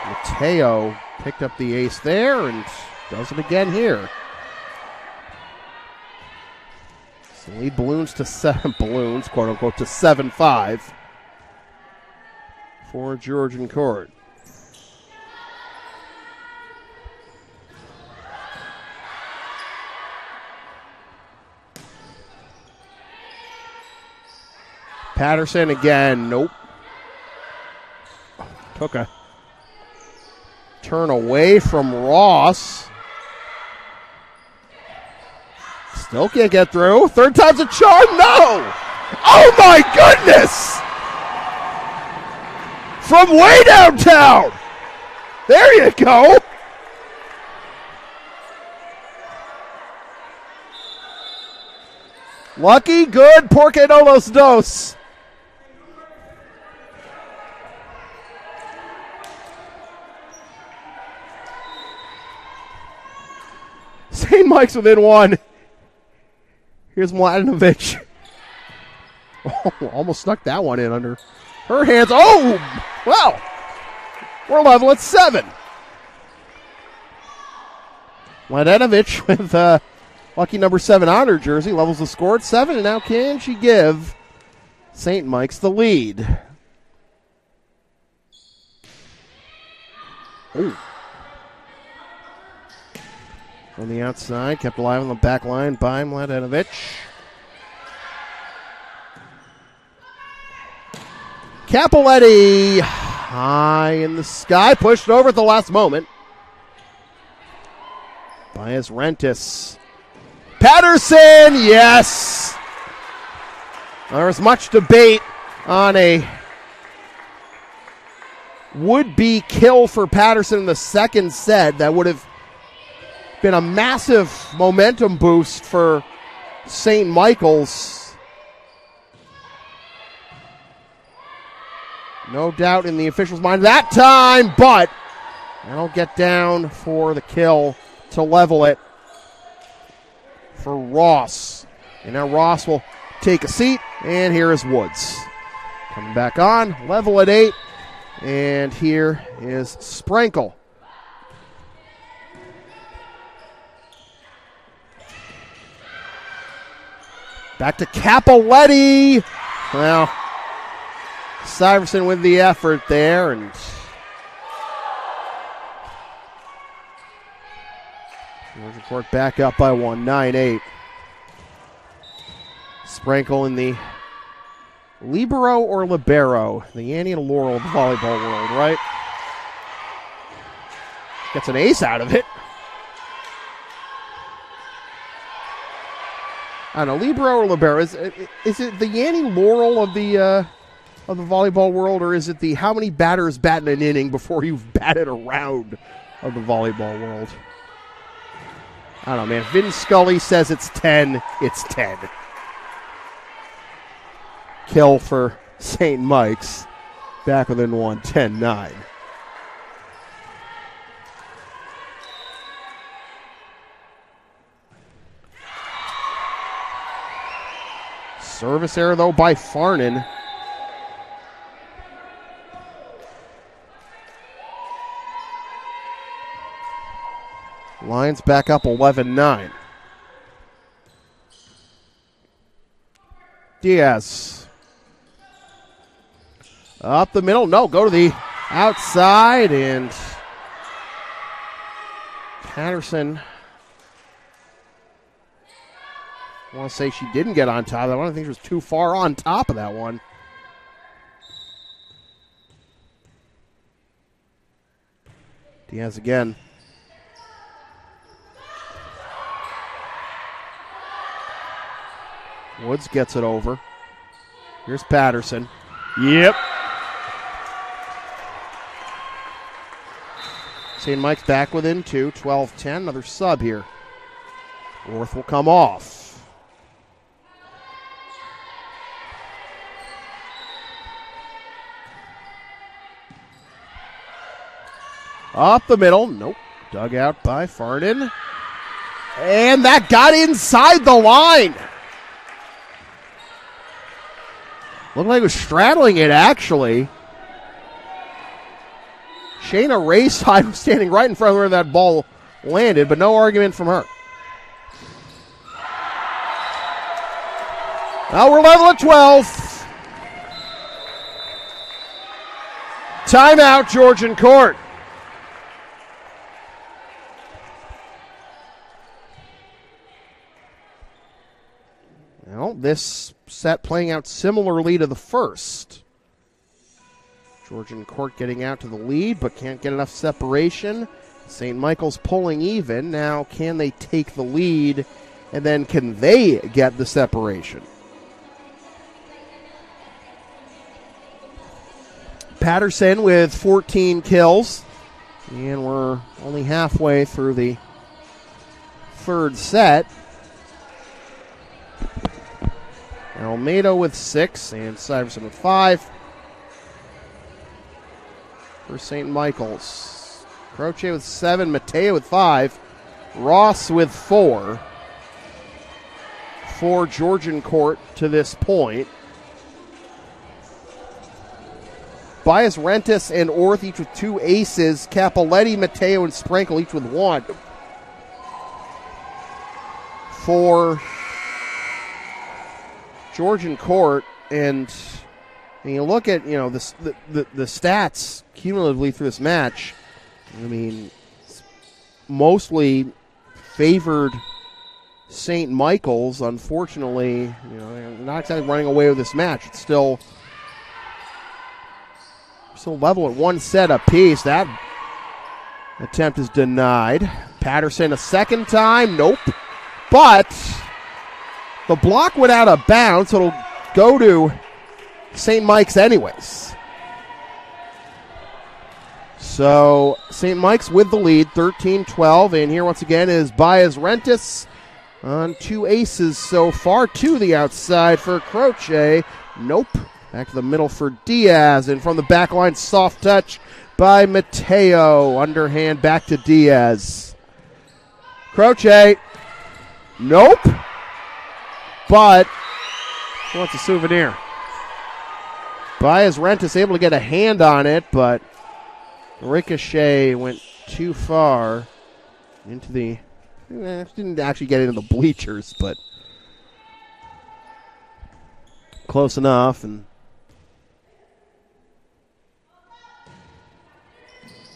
Mateo picked up the ace there and does it again here. So lead balloons to quote unquote, to 7-5 for Georgian court. Patterson again, nope. Took a turn away from Ross. Still can't get through. Third time's a charm, no! Oh my goodness! From way downtown! There you go! Lucky, good, porque no los dos. St. Mike's within one. Here's Mladenovic. Oh, almost snuck that one in under her hands. Oh, well, we're level at 7. Mladenovic with lucky number 7 on her jersey, levels the score at 7, and now can she give St. Mike's the lead? Oh. On the outside, kept alive on the back line by Mladenovic. Capoletti high in the sky, pushed over at the last moment by his Rentis. Patterson, yes! There was much debate on a would-be kill for Patterson in the second set. That would have been a massive momentum boost for St. Michael's. No doubt in the officials' mind that time, but that'll get down for the kill to level it for Ross. And now Ross will take a seat, and here is Woods. Coming back on, level at 8, and here is Sprankle. Back to Capoletti. Well, Syverson with the effort there, and Georgia Court back up by 1, 9-8. Sprankle in the libero or libero, the Annie and Laurel of the volleyball world, right? Gets an ace out of it. I don't know, libero or libero. Is it the Yanni Laurel of the volleyball world, or is it the how many batters bat in an inning before you've batted a round of the volleyball world? I don't know, man. Vin Scully says it's 10. It's 10. Kill for St. Mike's. Back within 1, 10-9. Service error, though, by Farnan. Lions back up 11-9. Diaz. Up the middle. No, go to the outside. And Patterson. I want to say she didn't get on top of that one. I think she was too far on top of that one. Diaz again. Woods gets it over. Here's Patterson. Yep. St. Mike's back within 2, 12-10. Another sub here. Orth will come off. Up the middle. Nope. Dug out by Farnan. And that got inside the line. Looked like it was straddling it, actually. Shayna Rayside was standing right in front of where that ball landed, but no argument from her. Now we're level at 12. Timeout, Georgian Court. Well, this set playing out similarly to the first. Georgian Court getting out to the lead, but can't get enough separation. St. Michael's pulling even. Now, can they take the lead, and then can they get the separation? Patterson with 14 kills, and we're only halfway through the third set. Almeida with 6, and Syverson with 5. For St. Michael's. Croce with 7, Mateo with 5, Ross with 4 for Georgian Court to this point. Bias Rentis and Orth each with 2 aces. Capoletti, Mateo, and Sprankle each with 1. For Georgian Court, and you look at the stats cumulatively through this match. I mean, mostly favored St. Michael's. Unfortunately, they're not exactly running away with this match. It's still level at 1 set apiece. That attempt is denied. Patterson a second time. Nope. But the block went out of bounds, so it'll go to St. Mike's anyways. So St. Mike's with the lead, 13-12. And here once again is Baez Rentis on 2 aces so far to the outside for Croce. Nope. Back to the middle for Diaz. And from the back line, soft touch by Mateo. Underhand back to Diaz. Croce. Nope. But he wants a souvenir. Baez Rentis able to get a hand on it, but ricochet went too far into the... didn't actually get into the bleachers, but close enough. And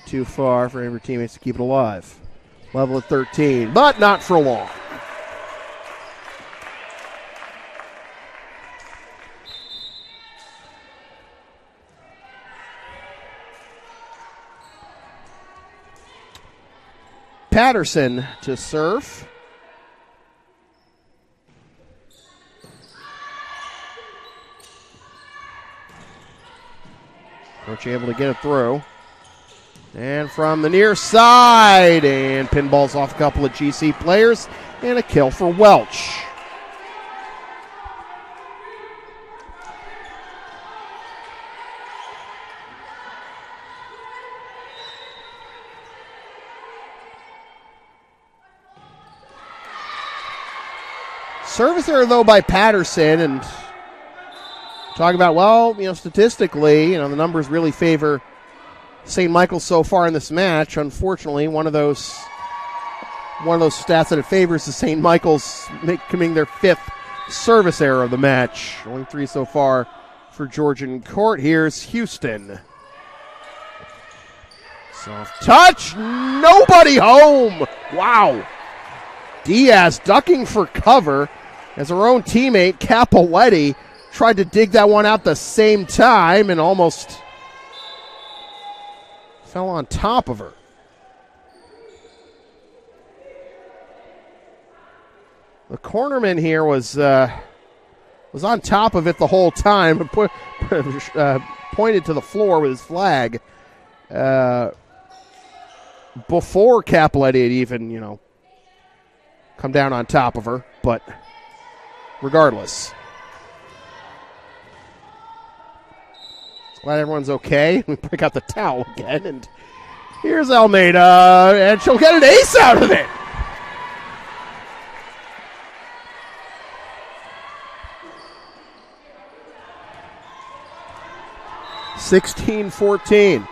too far for any of your teammates to keep it alive. Level at 13, but not for long. Patterson to serve. Coach able to get it through. And from the near side, and pinballs off a couple of GC players, and a kill for Welch. Service error, though, by Patterson, and talking about, statistically, the numbers really favor St. Michael's so far in this match. Unfortunately, one of those stats that it favors is St. Michael's committing their 5th service error of the match. Only 3 so far for Georgian Court. Here's Houston. Soft touch. Nobody home. Wow. Diaz ducking for cover as her own teammate, Capoletti, tried to dig that one out the same time and almost fell on top of her. The cornerman here was on top of it the whole time, pointed to the floor with his flag before Capoletti had even, come down on top of her. But regardless, glad everyone's okay. We break out the towel again, and Here's Almeida, and she'll get an ace out of it. (16-14).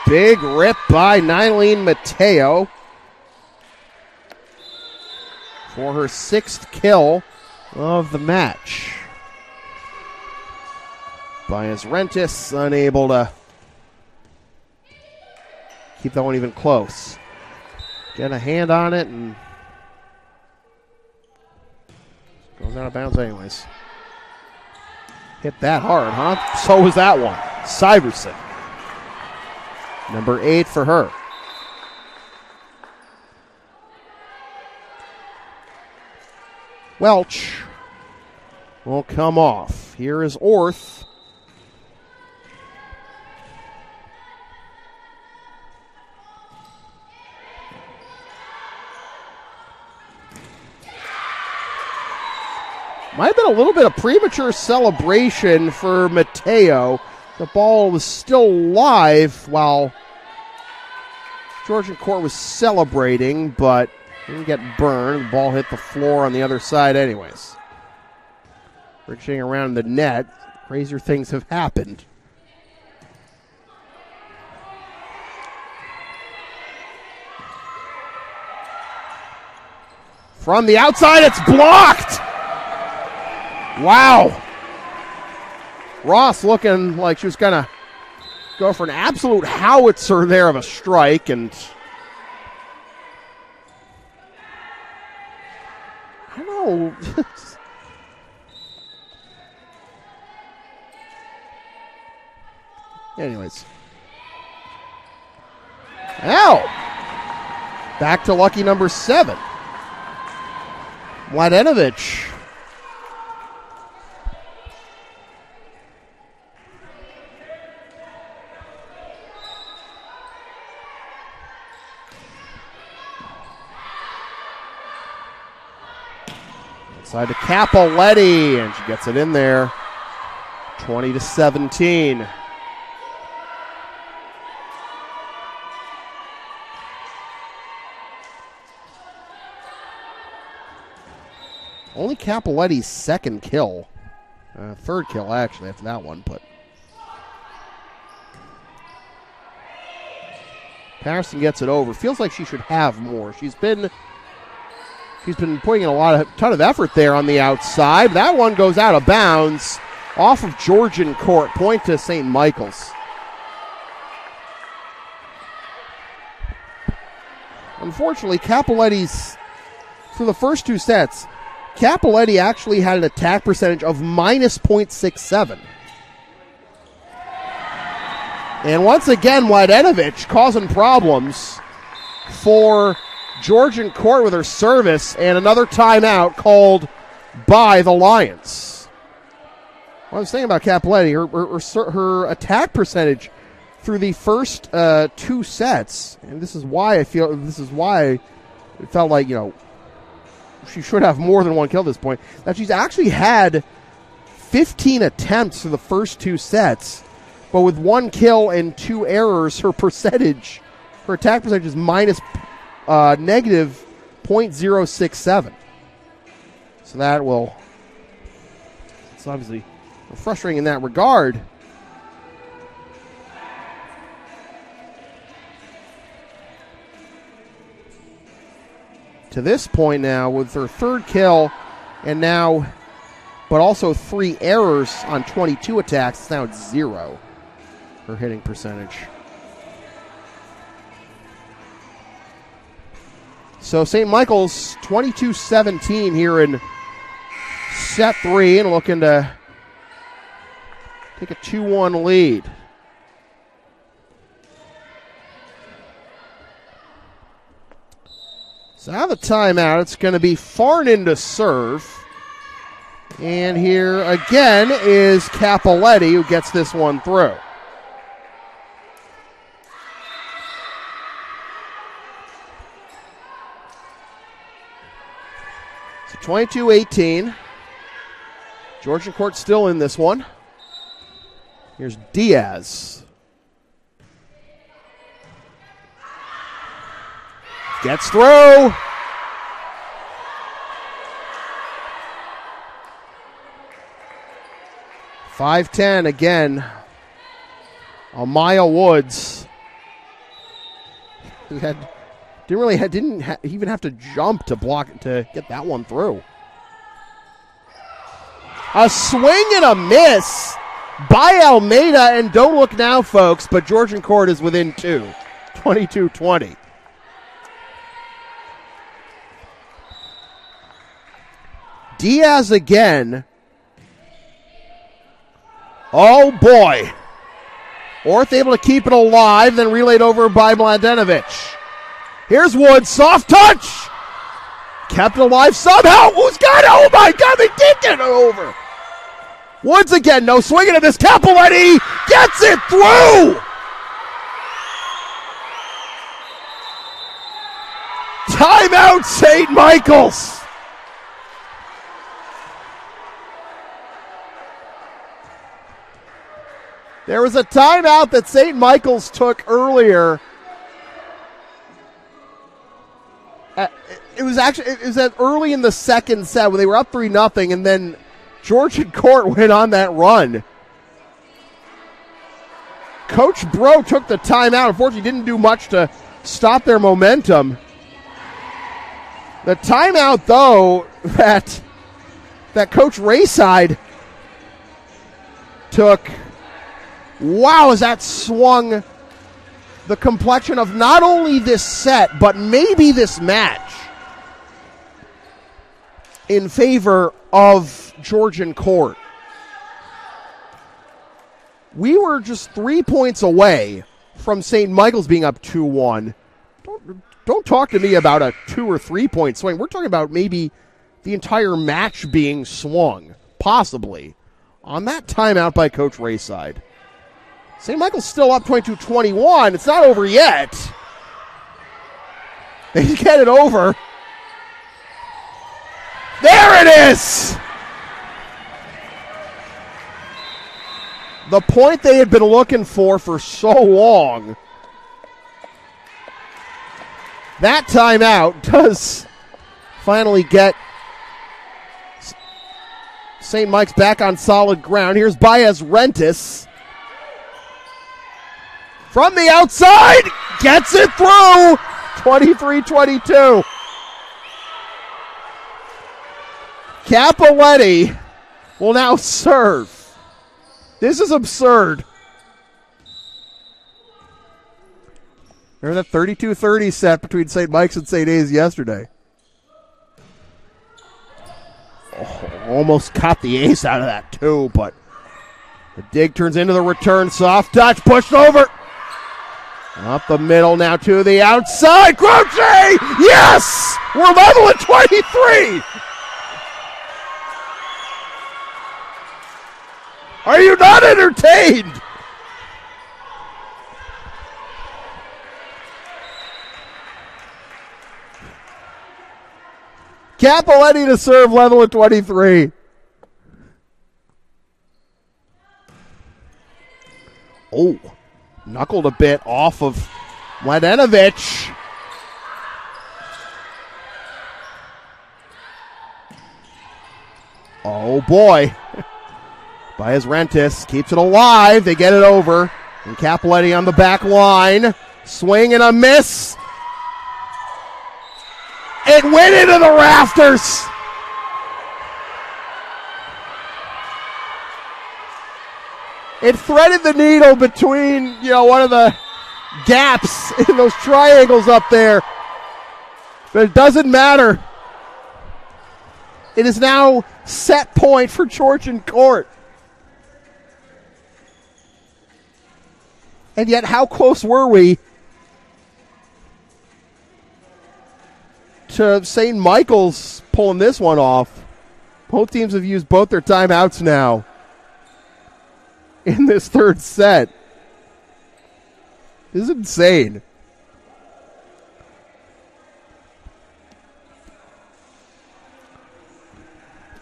Big rip by Nylene Mateo for her 6th kill of the match. Baez Rentis unable to keep that one even close. Get a hand on it and goes out of bounds anyways. Hit that hard, huh? So was that one. Syverson. Number 8 for her. Welch will come off. Here is Orth. Might have been a little bit of premature celebration for Mateo. The ball was still live while Georgian court was celebrating, but didn't get burned. The ball hit the floor on the other side anyways. Ricocheting around the net. Crazier things have happened. From the outside, it's blocked! Wow. Ross looking like she was going to go for an absolute howitzer there of a strike, and I don't know. Anyways. Ow! Back to lucky number 7. Mladenovic. Side to Capoletti, and she gets it in there. 20-17. Only Capoletti's 2nd kill. 3rd kill, actually, after that one, but Patterson gets it over. Feels like she should have more. She's been putting in a ton of effort there on the outside. That one goes out of bounds off of Georgian court. Point to St. Michael's. Unfortunately, Capoletti's, through the first 2 sets, Capoletti actually had an attack percentage of minus .67. And once again, Mladenovic causing problems for Georgian court with her service, and another timeout called by the Lions. What I was saying about Capoletti, her attack percentage through the first 2 sets, and this is why it felt like, she should have more than 1 kill at this point, that she's actually had 15 attempts through the first 2 sets, but with 1 kill and 2 errors, her attack percentage is negative .067. So it's obviously frustrating in that regard. To this point now, with her 3rd kill, but also 3 errors on 22 attacks, it's now at 0, her hitting percentage. So St. Michael's 22-17 here in set 3, and looking to take a 2-1 lead. So out of the timeout, it's going to be Farnan to serve. And here again is Capoletti who gets this one through. So 22-18. Georgian court still in this one. Here's Diaz. Gets through. .510 again. Amaya Woods. Didn't even have to jump to block to get that one through. A swing and a miss by Almeida, and don't look now, folks, but Georgian court is within 2, 22-20. Diaz again. Oh, boy. Orth able to keep it alive, then relayed over by Mladenovic. Here's Woods, soft touch. Kept it alive somehow. Who's got it? Oh, my God, they did get it over. Woods again, no swinging at this. Capoletti gets it through. Timeout, St. Michael's. There was a timeout that St. Michael's took earlier. It was early in the second set when they were up 3-0, and then Georgian court went on that run. Coach Bro took the timeout. Unfortunately, didn't do much to stop their momentum. The timeout, though, that Coach Rayside took, wow, as that swung the complexion of not only this set, but maybe this match in favor of Georgian court. We were just 3 points away from St. Michael's being up 2-1. Don't talk to me about a 2 or 3 point swing. We're talking about maybe the entire match being swung, possibly, on that timeout by Coach Rayside. St. Michael's still up 22-21. It's not over yet. They get it over. There it is! The point they had been looking for so long. That timeout does finally get St. Mike's back on solid ground. Here's Baez Rentis. From the outside, gets it through. 23-22. Capoletti will now serve. This is absurd. Remember that 32-30 set between St. Mike's and St. A's yesterday? Oh, almost caught the ace out of that too, but the dig turns into the return. Soft touch, pushed over. Up the middle now to the outside. Croce! Yes! We're level at 23! Are you not entertained? Capoletti to serve, level at 23. Oh, knuckled a bit off of Mladenovic. Oh, boy. Baez Rentis keeps it alive. They get it over. And Capoletti on the back line. Swing and a miss. It went into the rafters. It threaded the needle between, one of the gaps in those triangles up there. But it doesn't matter. It is now set point for Georgian court. And yet, how close were we to St. Michael's pulling this one off? Both teams have used both their timeouts now in this third set. This is insane.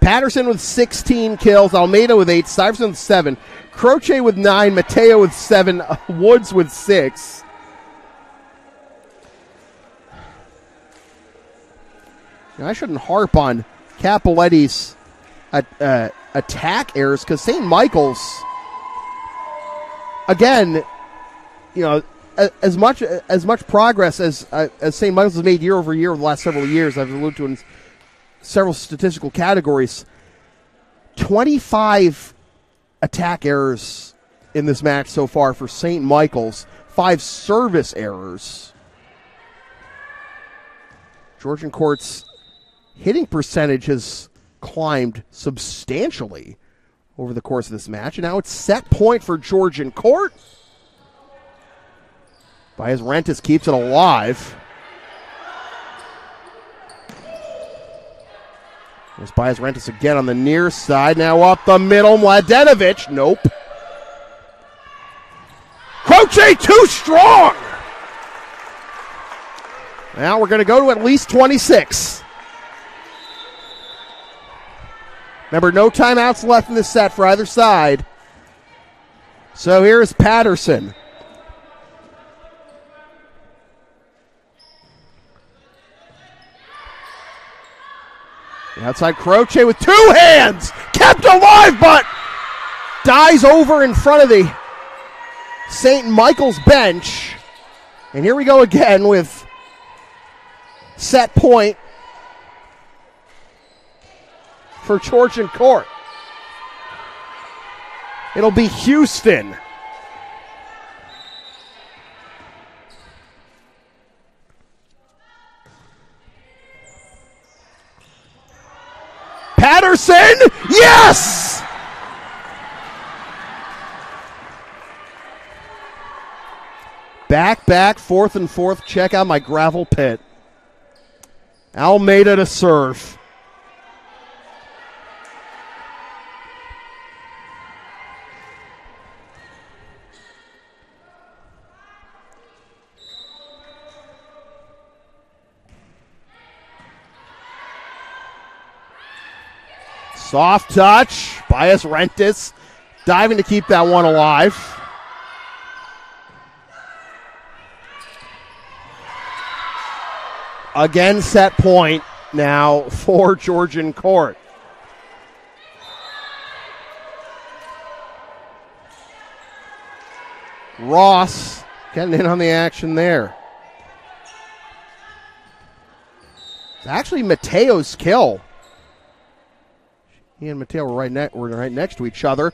Patterson with 16 kills, Almeida with 8, Stuyvesant with 7, Croce with 9, Mateo with 7, Woods with 6. Now, I shouldn't harp on Capoletti's attack errors because St. Michael's, again, you know, as much progress as St. Michael's has made year over year over the last several years, I've alluded to in several statistical categories, 25 attack errors in this match so far for St. Michael's, 5 service errors. Georgian Court's hitting percentage has climbed substantially over the course of this match, and now it's set point for Georgian Court. Baez Rentis keeps it alive. There's Baez Rentis again on the near side. Now up the middle. Mladenovic. Nope. Croce too strong. Now we're going to go to at least 26. Remember, no timeouts left in this set for either side. So here's Patterson. The outside Croce with 2 hands. Kept alive, but dies over in front of the St. Michael's bench. And here we go again with set point for Georgian Court. It'll be Houston. Patterson, yes! Back, 4th and 4th. Check out my gravel pit. Almeida to serve. Soft touch. Baez Rentis diving to keep that one alive. Again, set point now for Georgian Court. Ross getting in on the action there. It's actually Mateo's kill. He and Mateo were right next to each other.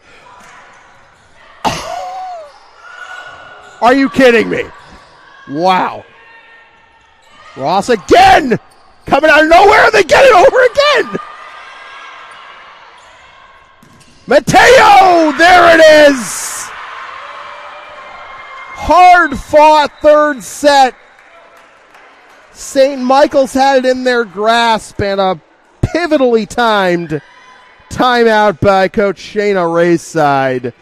Are you kidding me? Wow. Ross again! Coming out of nowhere, they get it over again! Mateo! There it is! Hard fought third set. St. Michael's had it in their grasp, and a pivotally timed timeout by Coach Shayna Rayside.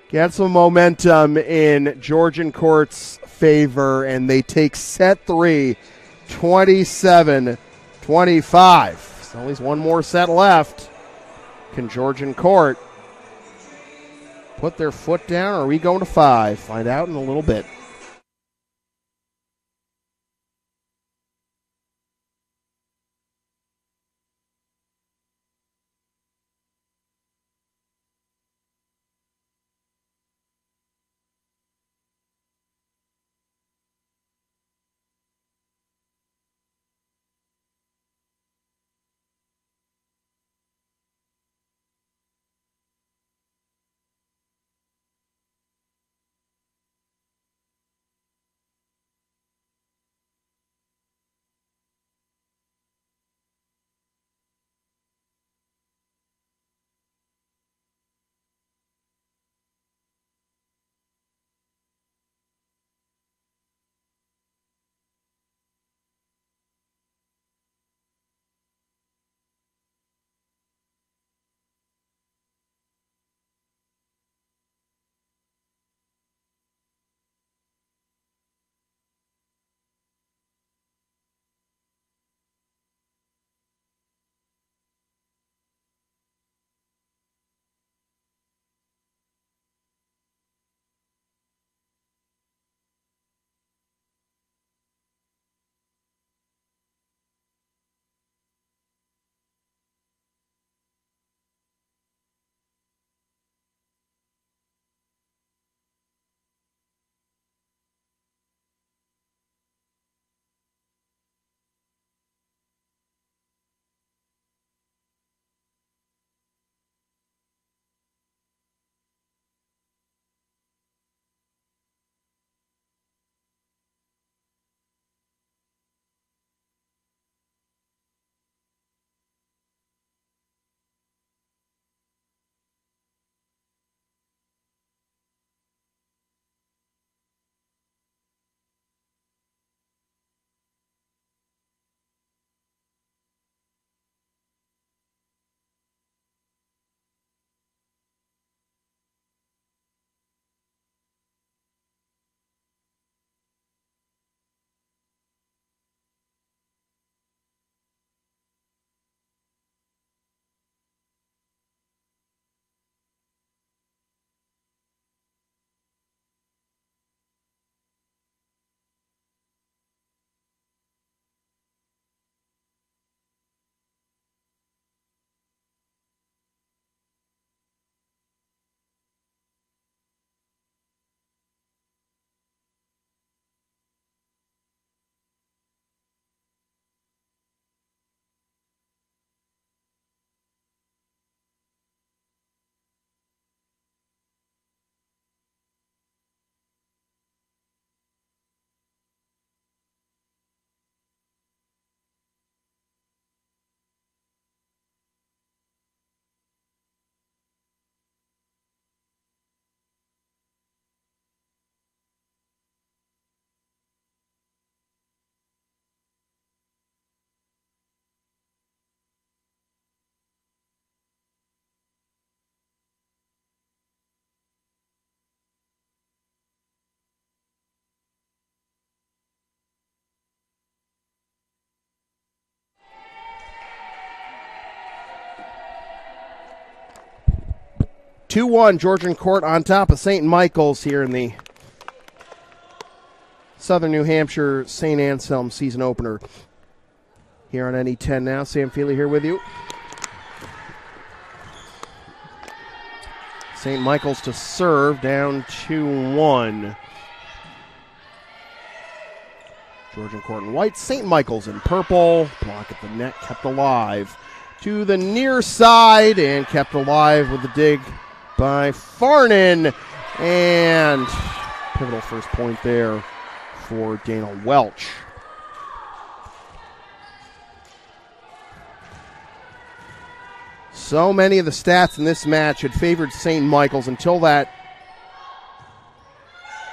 Get some momentum in Georgian Court's favor, and they take set 3, 27-25. There's only one more set left. Can Georgian Court put their foot down, or are we going to 5? Find out in a little bit. 2-1, Georgian Court on top of St. Michael's here in the Southern New Hampshire St. Anselm season opener. Here on NE10 now, Sam Feely here with you. St. Michael's to serve, down 2-1. Georgian Court in white, St. Michael's in purple. Block at the net, kept alive. To the near side, and kept alive with the dig by Farnan. And pivotal first point there for Dana Welch. So many of the stats in this match had favored St. Michael's until that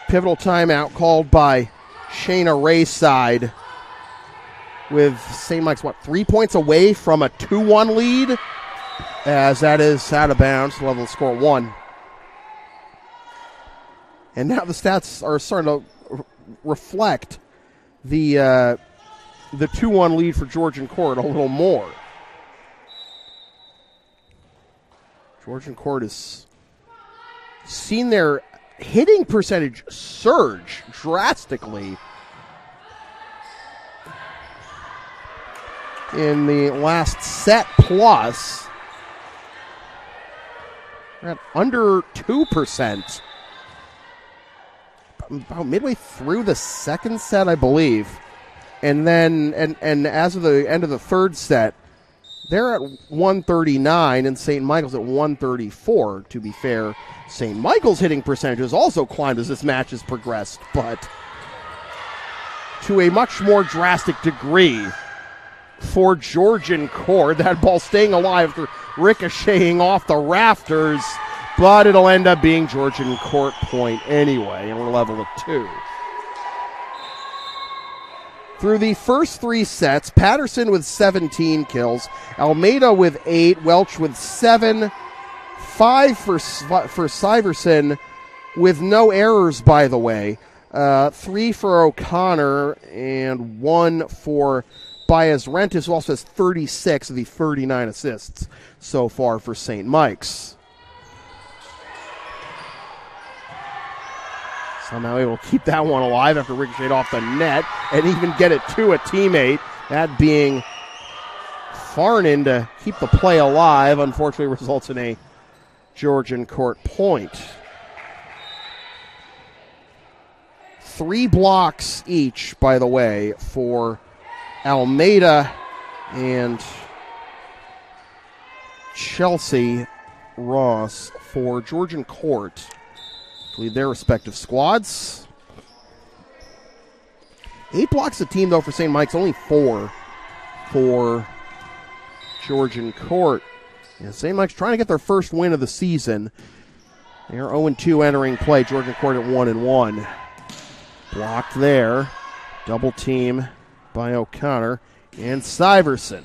pivotal timeout called by Shayna Ray's side, with St. Mike's, 3 points away from a 2-1 lead, as that is out of bounds, level score 1. And now the stats are starting to reflect the 2-1 lead for Georgian Court a little more. Georgian Court has seen their hitting percentage surge drastically in the last set plus. We're at under 2%. About midway through the second set, I believe. And then, and as of the end of the third set, they're at 139 and St. Michael's at 134. To be fair, St. Michael's hitting percentage has also climbed as this match has progressed, but to a much more drastic degree for Georgian Court. That ball staying alive after ricocheting off the rafters, but it'll end up being Georgian Court point anyway, and we're level at 2. Through the first 3 sets, Patterson with 17 kills, Almeida with 8, Welch with 7, 5 for Syverson with no errors, by the way, 3 for O'Connor, and 1 for Baez-Rentis, who also has 36 of the 39 assists so far for St. Mike's. Somehow able to keep that one alive after ricocheted off the net and even get it to a teammate, that being Farnan, to keep the play alive. Unfortunately results in a Georgian Court point. 3 blocks each, by the way, for Almeida and Chelsea Ross for Georgian Court to lead their respective squads. 8 blocks a team, though, for St. Mike's, only 4 for Georgian Court. Yeah, St. Mike's trying to get their first win of the season. They're 0-2 entering play. Georgian Court at 1-1. Blocked there. Double team by O'Connor and Syverson.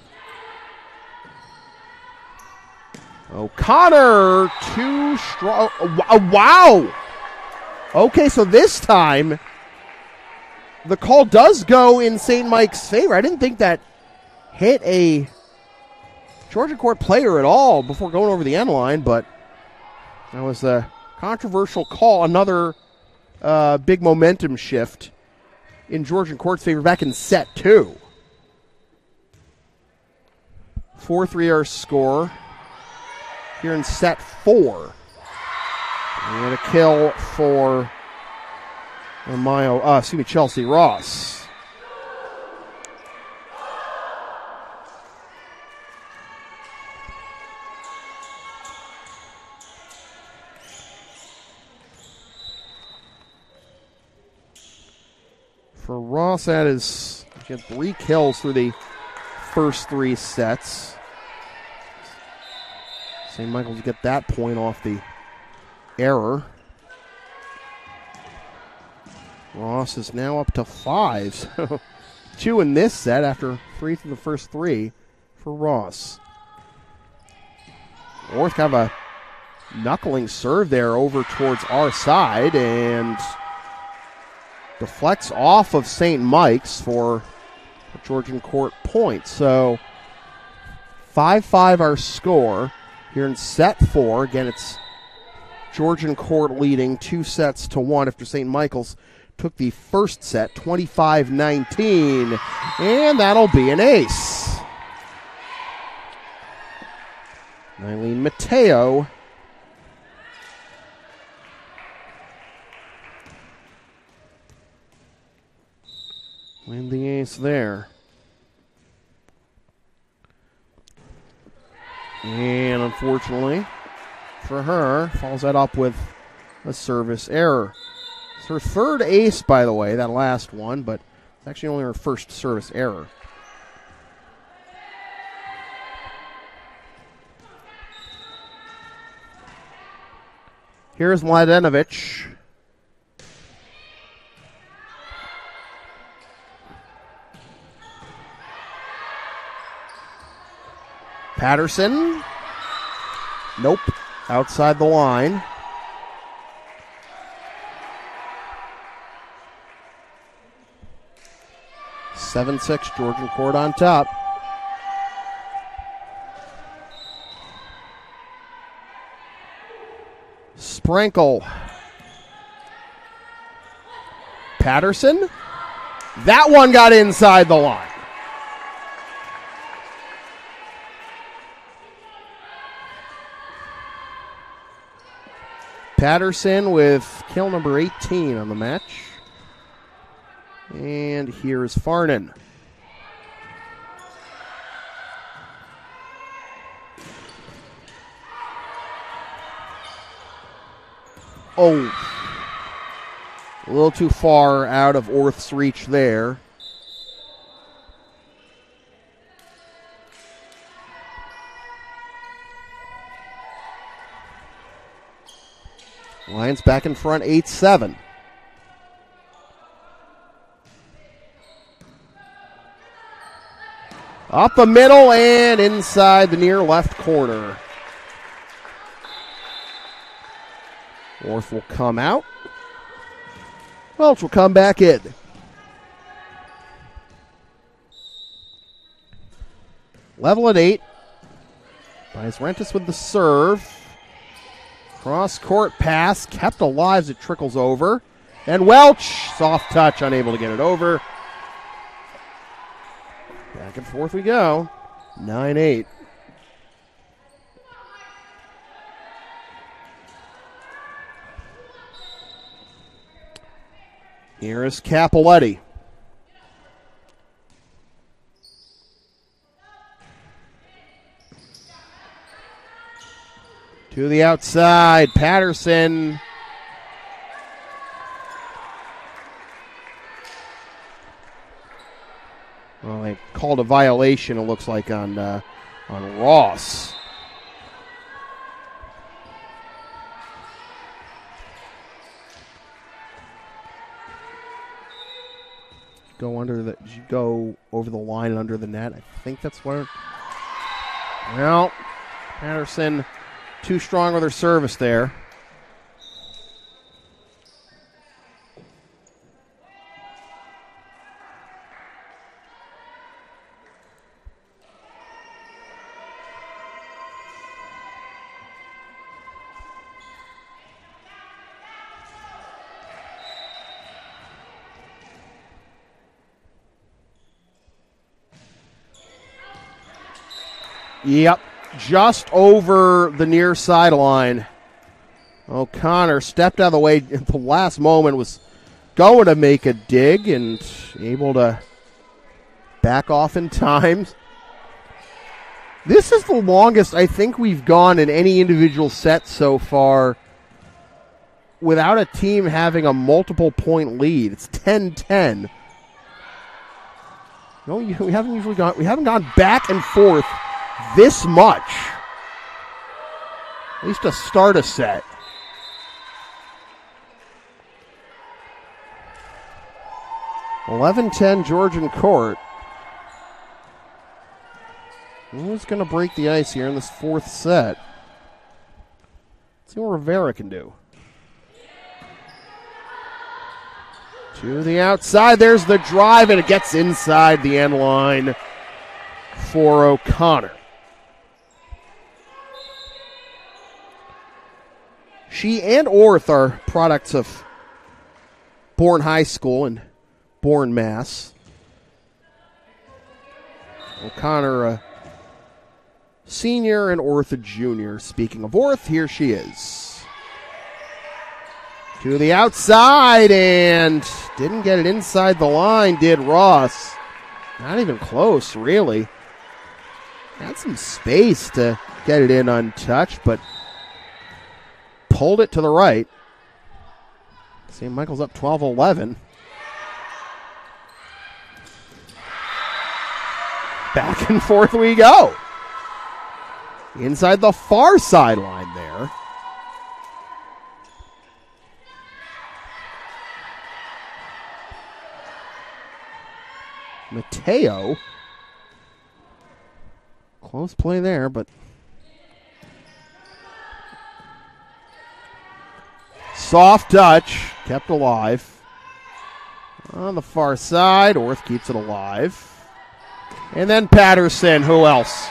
O'Connor, too strong. Wow! Okay, so this time the call does go in St. Mike's favor. I didn't think that hit a Georgian Court player at all before going over the end line, but that was a controversial call. Another big momentum shift in Georgian Court's favor back in set 2. 4-3 our score here in set 4. And a kill for Chelsea Ross. For Ross, that is, he had 3 kills through the first 3 sets. St. Michael's get that point off the error. Ross is now up to 5. So 2 in this set after 3 through the first 3 for Ross. Orth kind of a knuckling serve there over towards our side and deflects off of St. Mike's for a Georgian Court point. So 5-5 our score here in set 4. Again, it's Georgian court leading 2-1 after St. Michael's took the first set 25-19, and that'll be an ace. Eileen Mateo win the ace there. And unfortunately for her, follows that up with a service error. It's her third ace, by the way, that last one, but it's actually only her first service error. Here's Mladenovic. Patterson. Nope. Outside the line. (7-6) Georgian court on top. Sprinkle. Patterson. That one got inside the line. Patterson with kill number 18 on the match. And here's Farnan. Oh, a little too far out of Orth's reach there. Lions back in front, 8-7. Up the middle and inside the near left corner. Orth will come out. Welch will come back in. Level at 8. Rentis with the serve. Cross-court pass, kept alive as it trickles over. And Welch, soft touch, unable to get it over. Back and forth we go. 9-8. Here is Capoletti. To the outside, Patterson. Well, they called a violation, it looks like, on Ross. Go over the line and under the net. I think that's where. Well, Patterson too strong with her service there. Yep, just over the near sideline. O'Connor stepped out of the way at the last moment, was going to make a dig and able to back off in time. This is the longest I think we've gone in any individual set so far without a team having a multiple point lead. It's 10-10. No, we haven't gone back and forth this much. At least to start a set. (11-10) Georgian court. Who's going to break the ice here in this fourth set? Let's see what Rivera can do. To the outside, there's the drive, and it gets inside the end line for O'Connor. She and Orth are products of Bourne High School in Bourne, Mass. O'Connor a senior and Orth a junior. Speaking of Orth, here she is. To the outside, and didn't get it inside the line, did Ross. Not even close, really. Had some space to get it in untouched, but pulled it to the right. St. Michael's up 12-11. Back and forth we go. Inside the far sideline there. Mateo. Close play there, but soft touch, kept alive. On the far side, Orth keeps it alive. And then Patterson, who else?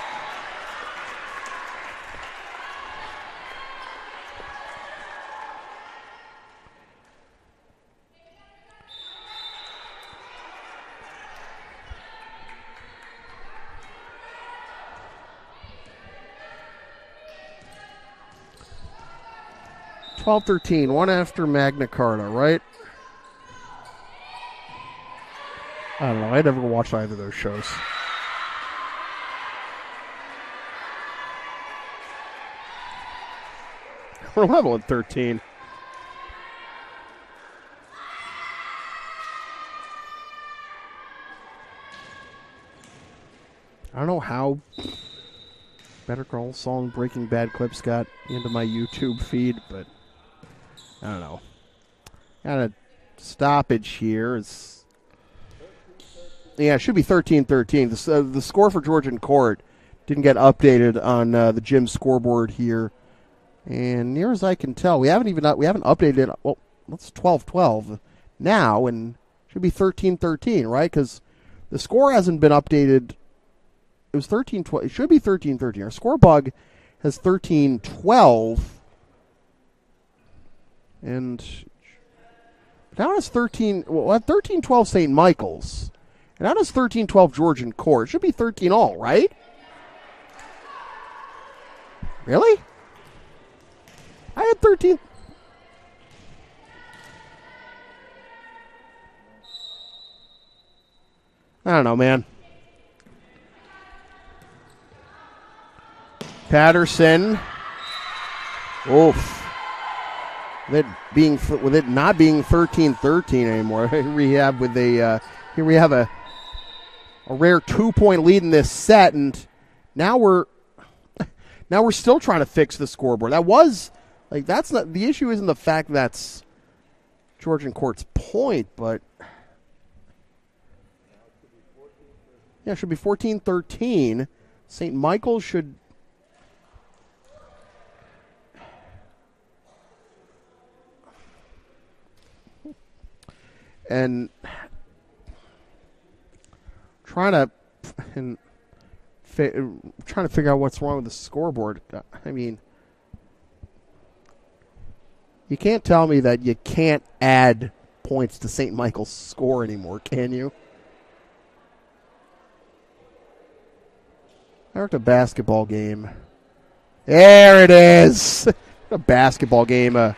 (12-13), one after Magna Carta, right? I don't know. I never watched either of those shows. We're level at 13. I don't know how Better Call Saul and Breaking Bad clips got into my YouTube feed, but I don't know. Got a stoppage here. It should be 13-13. The score for Georgian Court didn't get updated on the gym scoreboard here. And near as I can tell, we haven't updated it. Well, it's 12-12 now, and it should be 13-13, right? Because the score hasn't been updated. It was 13-12. It should be 13-13. Our score bug has 13-12. And now it's 13-12 St. Michael's. And now it's 13-12 Georgian Court. It should be 13 all, right? Really? I had 13. I don't know, man. Patterson. Oof. With it not being 13-13 anymore. Here we have a rare 2-point lead in this set, and now we're still trying to fix the scoreboard. That's not the issue. Isn't the fact that's Georgian Court's point, but yeah, it should be 14-13. St. Michael's should. And trying to figure out what's wrong with the scoreboard. I mean, you can't tell me that you can't add points to St. Michael's score anymore, can you? I worked a basketball game. There it is. A basketball game a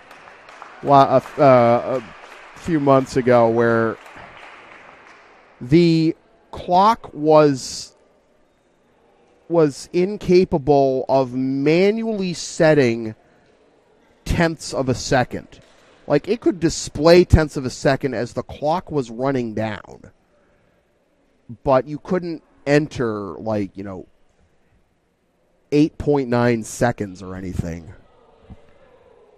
few months ago where the clock was incapable of manually setting tenths of a second. Like, it could display tenths of a second as the clock was running down, but you couldn't enter 8.9 seconds or anything.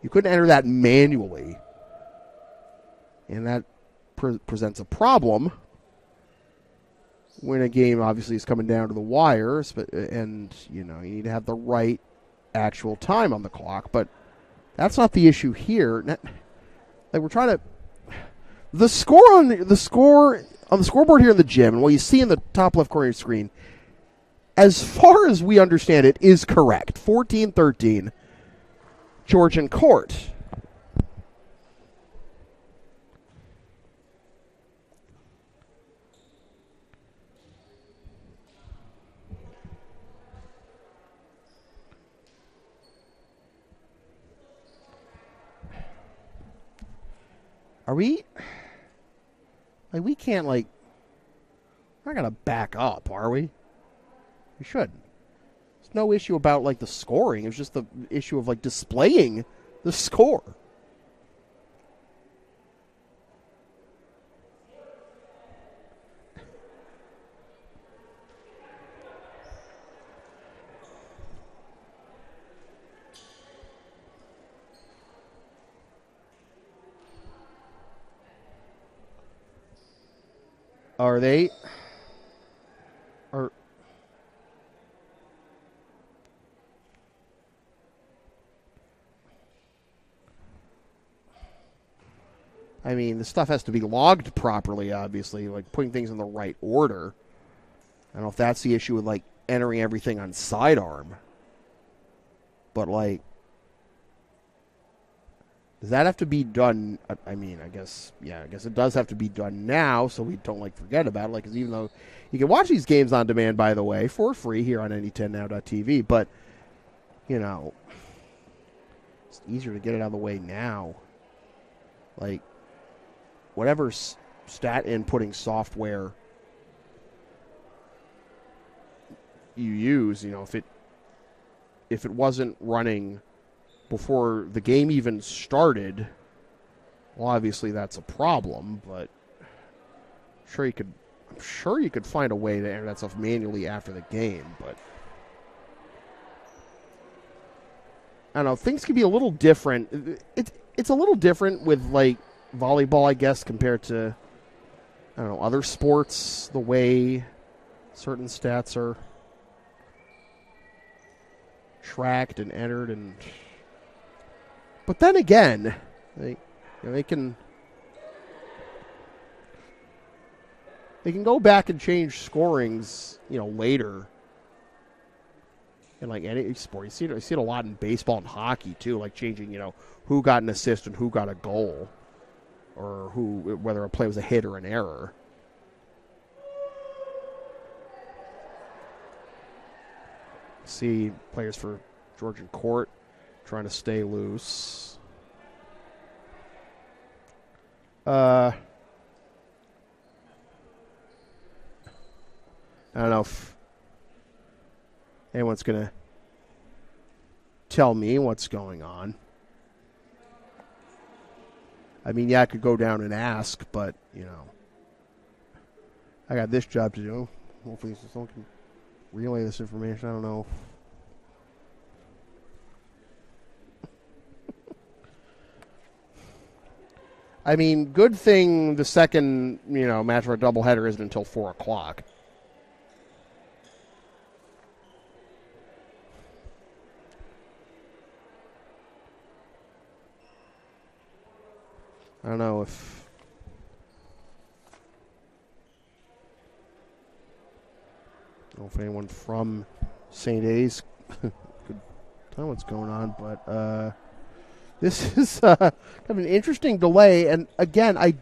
You couldn't enter that manually. And that presents a problem when a game obviously is coming down to the wire, and you need to have the right actual time on the clock. But that's not the issue here. We're trying to the score on the scoreboard here in the gym, and what you see in the top left corner of your screen, as far as we understand it, is correct. 14-13, Georgian Court. Are we? Like, we can't, like... We're not going to back up, are we? We shouldn't. There's no issue about, like, the scoring. It's just the issue of, like, displaying the score. Are they? Or I mean, the stuff has to be logged properly, obviously, like putting things in the right order. I don't know if that's the issue with, like, entering everything on sidearm. But, like, does that have to be done? I mean, I guess it does have to be done now, so we don't, like, forget about it. Like, 'cause even though you can watch these games on demand, by the way, for free here on any10now.tv, but, you know, it's easier to get it out of the way now. Like, whatever stat inputting software you use, you know, if it wasn't running before the game even started, well, obviously that's a problem, but I'm sure you could find a way to enter that stuff manually after the game, but I don't know, things can be a little different. It's a little different with, like, volleyball, I guess, compared to, I don't know, other sports, the way certain stats are tracked and entered, and but then again, they can go back and change scorings, you know, later. In, like, any sport, you see it a lot in baseball and hockey too, like changing, you know, who got an assist and who got a goal, or whether a play was a hit or an error. See players for Georgian court trying to stay loose. I don't know if anyone's going to tell me what's going on. I mean, yeah, I could go down and ask, but, you know, I got this job to do. Hopefully someone can relay this information. I don't know. I mean, good thing the second, you know, match for a doubleheader isn't until 4 o'clock. I don't know if anyone from St. A's could tell what's going on, but this is kind of an interesting delay. And again, I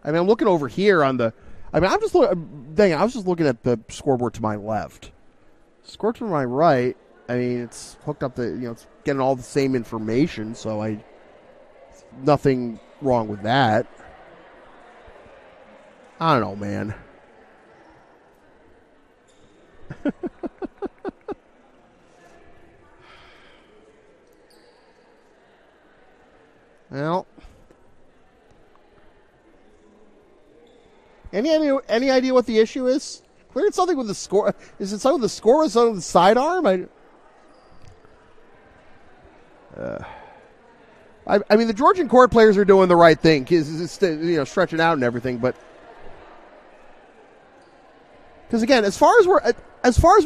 mean, I'm looking over here on the. I mean, I was just looking at the scoreboard to my left. Score to my right, I mean, it's hooked up it's getting all the same information, so nothing wrong with that. I don't know, man. Well, any idea what the issue is? Cleared something with the score. Is it something with the score or something with the sidearm? I mean, the Georgian court players are doing the right thing, stretching out and everything. But because again, as far as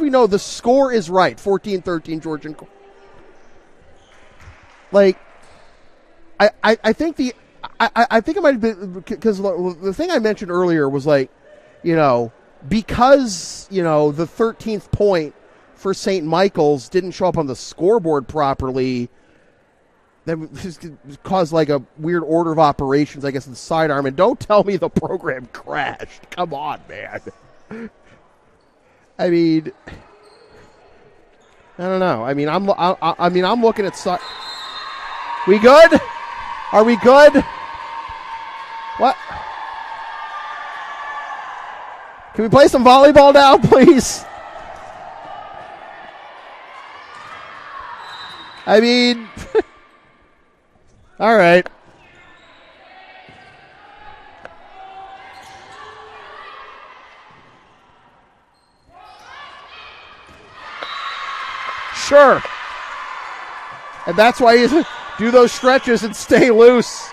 we know, the score is right. 14-13 Georgian. Like, I think I think it might have been because the thing I mentioned earlier was like, you know. Because, you know, the 13th point for St. Michael's didn't show up on the scoreboard properly, that caused, like, a weird order of operations, I guess, in the sidearm. And don't tell me the program crashed. Come on, man. I mean, I don't know. I mean, I'm looking at. We good? Are we good? What? Can we play some volleyball now, please? I mean, all right. Sure. And that's why you do those stretches and stay loose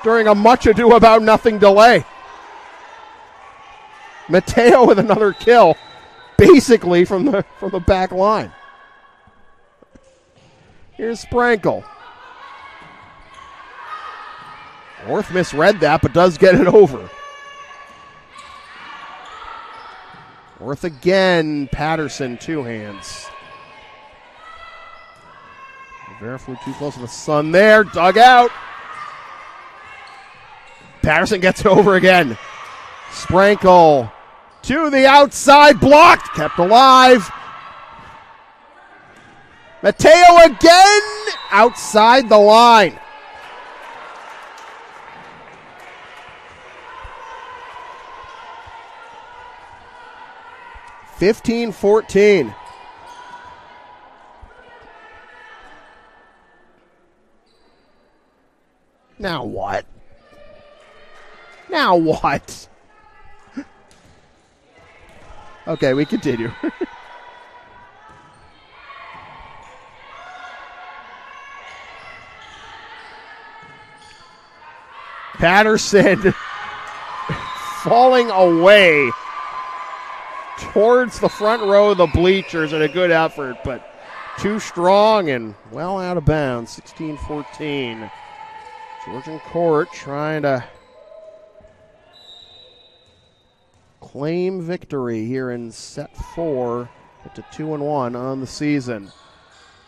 during a much ado about nothing delay. Mateo with another kill, basically from the back line. Here's Sprankle. Orth misread that, but does get it over. Orth again. Patterson, two hands. Rivera flew too close to the sun there. Dug out. Patterson gets it over again. Sprankle to the outside. Blocked. Kept alive. Mateo again. Outside the line. (15-14). Now what? Now what? Okay, we continue. Patterson falling away towards the front row of the bleachers in a good effort, but too strong and well out of bounds. 16-14. Georgian court trying to claim victory here in set 4 to 2-1 on the season.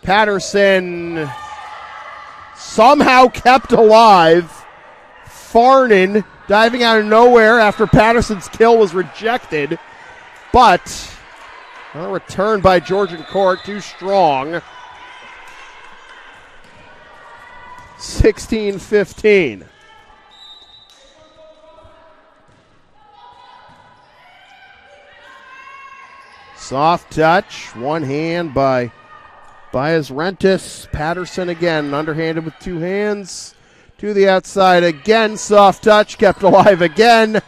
Patterson somehow kept alive. Farnan diving out of nowhere after Patterson's kill was rejected. But a return by Georgian court, too strong. 16-15. Soft touch, one hand by Rentis. Patterson again, underhanded with two hands. To the outside again, soft touch, kept alive again. They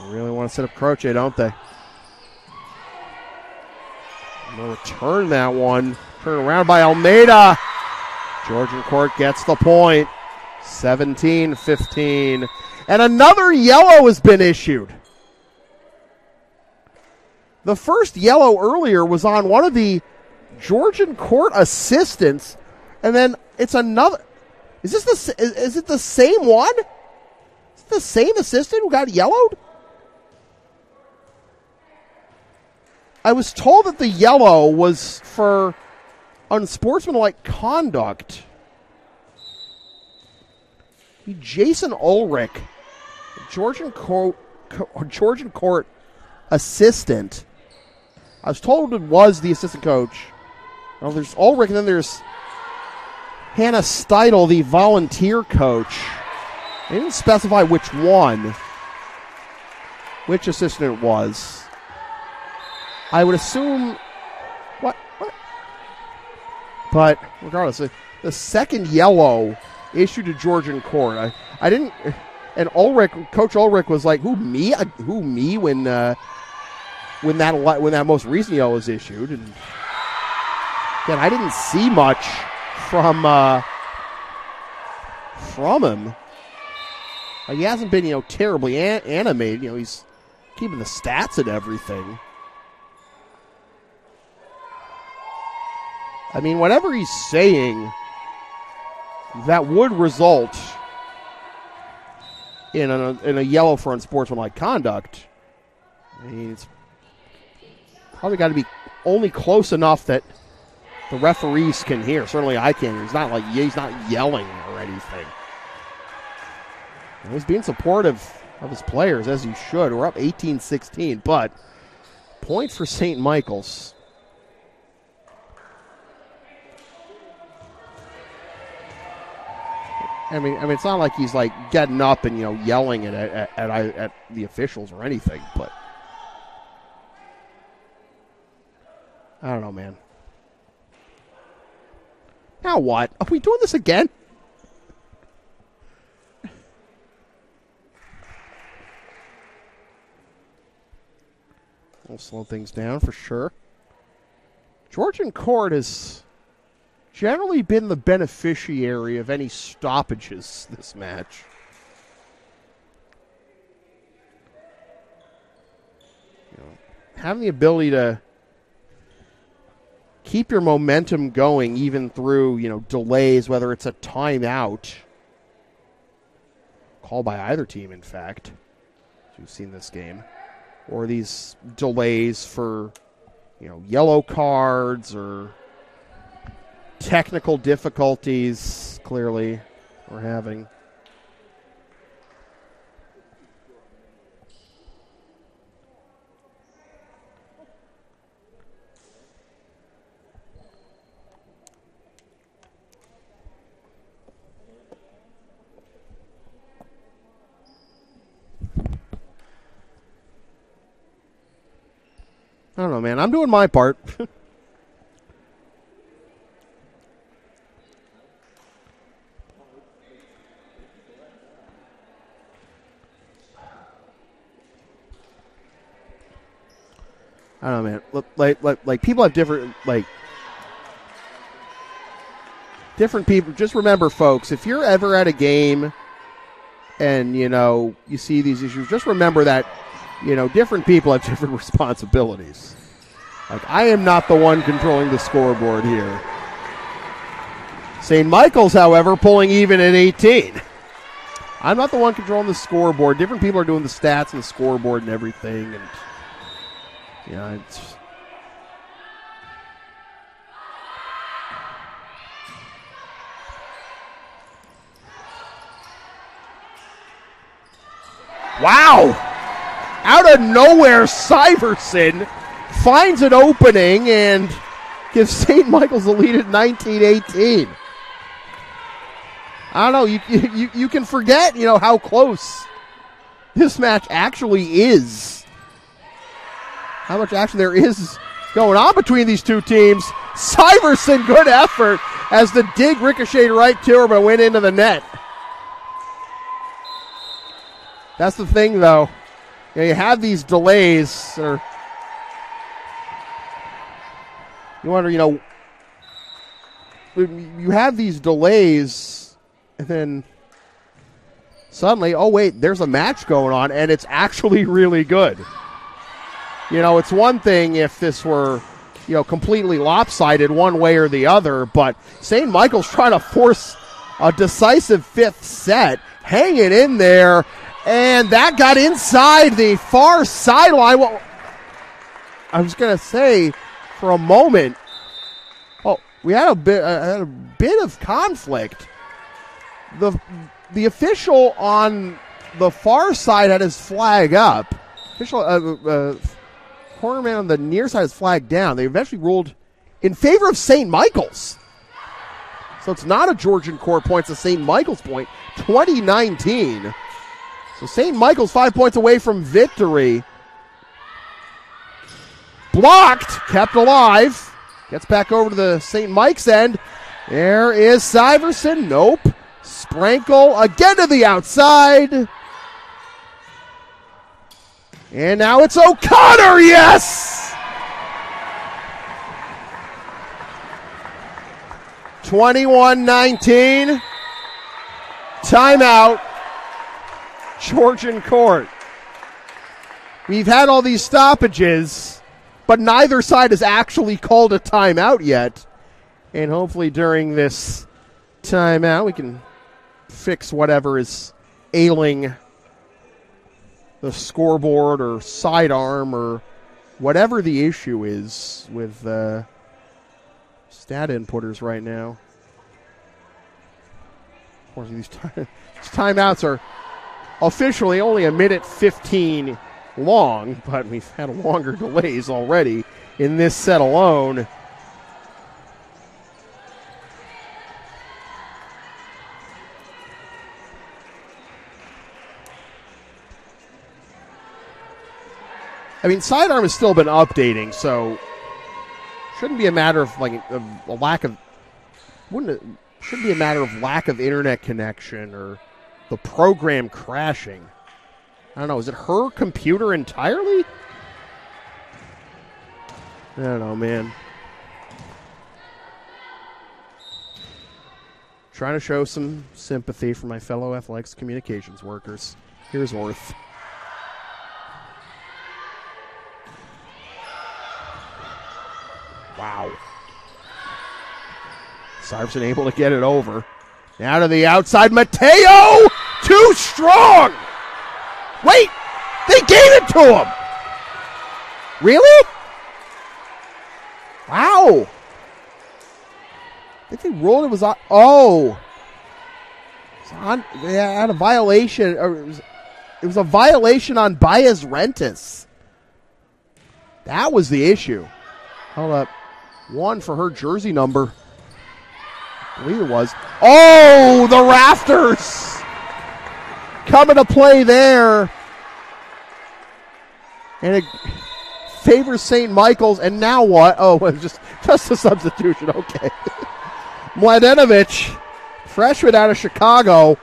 really want to set up Croce, don't they? They'll return that one. Turn around by Almeida. Georgian court gets the point. 17-15. And another yellow has been issued. The first yellow earlier was on one of the Georgian court assistants, and then it's another. Is it the same one? Is it the same assistant who got yellowed? I was told that the yellow was for unsportsmanlike conduct. Jason Ulrich, Georgian court assistant. I was told it was the assistant coach. Well, there's Ulrich, and then there's Hannah Steidel, the volunteer coach. They didn't specify which one, which assistant it was. I would assume what? But regardless, the second yellow issued to Georgian court. I didn't. And Ulrich, Coach Ulrich was like, "Who me? Who me?" When that most recent yellow was issued, and again, I didn't see much from him. He hasn't been, terribly animated. He's keeping the stats and everything. I mean, whatever he's saying, that would result in a yellow for unsportsmanlike conduct. I mean, it's probably got to be only close enough that the referees can hear. Certainly I can hear. He's not yelling or anything. He's being supportive of his players, as he should. We're up 18-16, but point for St. Michael's. I mean, it's not like he's like getting up and yelling at the officials or anything. But I don't know, man. Now what? Are we doing this again? We'll slow things down for sure. Georgian court has generally been the beneficiary of any stoppages this match. Having the ability to keep your momentum going even through, delays, whether it's a timeout called by either team, in fact, as we've seen this game, or these delays for, yellow cards or technical difficulties, clearly, we're having. I don't know, man. I'm doing my part. I don't know, man. Look, like people have different people. Just remember, folks, if you're ever at a game and you see these issues, just remember that different people have different responsibilities. Like, I am not the one controlling the scoreboard here. St. Michael's, however, pulling even at 18. I'm not the one controlling the scoreboard. Different people are doing the stats and the scoreboard and everything, and it's. Wow! Out of nowhere, Syverson finds an opening and gives St. Michael's the lead at 19-18. I don't know. You can forget, how close this match actually is. How much action there is going on between these two teams. Syverson, good effort as the dig ricocheted right to her but went into the net. That's the thing, though. You have these delays. You wonder, you have these delays, and then suddenly, oh, wait, there's a match going on, and it's actually really good. It's one thing if this were, completely lopsided one way or the other, but St. Michael's trying to force a decisive fifth set, hanging in there, and that got inside the far sideline. Well, I was going to say, for a moment, we had a bit of conflict. The official on the far side had his flag up. Cornerman on the near side has flag down. They eventually ruled in favor of St. Michael's. So it's not a Georgian court point, it's a St. Michael's point. 2019. So St. Michael's 5 points away from victory. Blocked, kept alive. Gets back over to the St. Mike's end. There is Syverson. Nope. Sprankle again to the outside. And now it's O'Connor, yes! 21-19. Timeout. Georgian court. We've had all these stoppages, but neither side has actually called a timeout yet. And hopefully during this timeout we can fix whatever is ailing the scoreboard or sidearm or whatever the issue is with stat inputters right now. Of course, these timeouts are officially only a minute 15 long, but we've had longer delays already in this set alone. I mean, sidearm has still been updating, so shouldn't be a matter of like a lack of shouldn't be a matter of lack of internet connection or the program crashing. I don't know. Is it her computer entirely? I don't know, man. Trying to show some sympathy for my fellow athletics communications workers. Here's Orth. Wow. Sarpson able to get it over. Now to the outside. Mateo! Too strong! Wait! They gave it to him! Really? Wow. I think they ruled it was on. Oh. It was on, they had a violation. Or it was a violation on Baez Rentis. That was the issue. Hold up. One for her jersey number. I believe it was. Oh, the rafters. Coming to play there. And it favors St. Michael's. And now what? Oh, it was just a substitution. Okay. Mladenovic, freshman out of Chicago.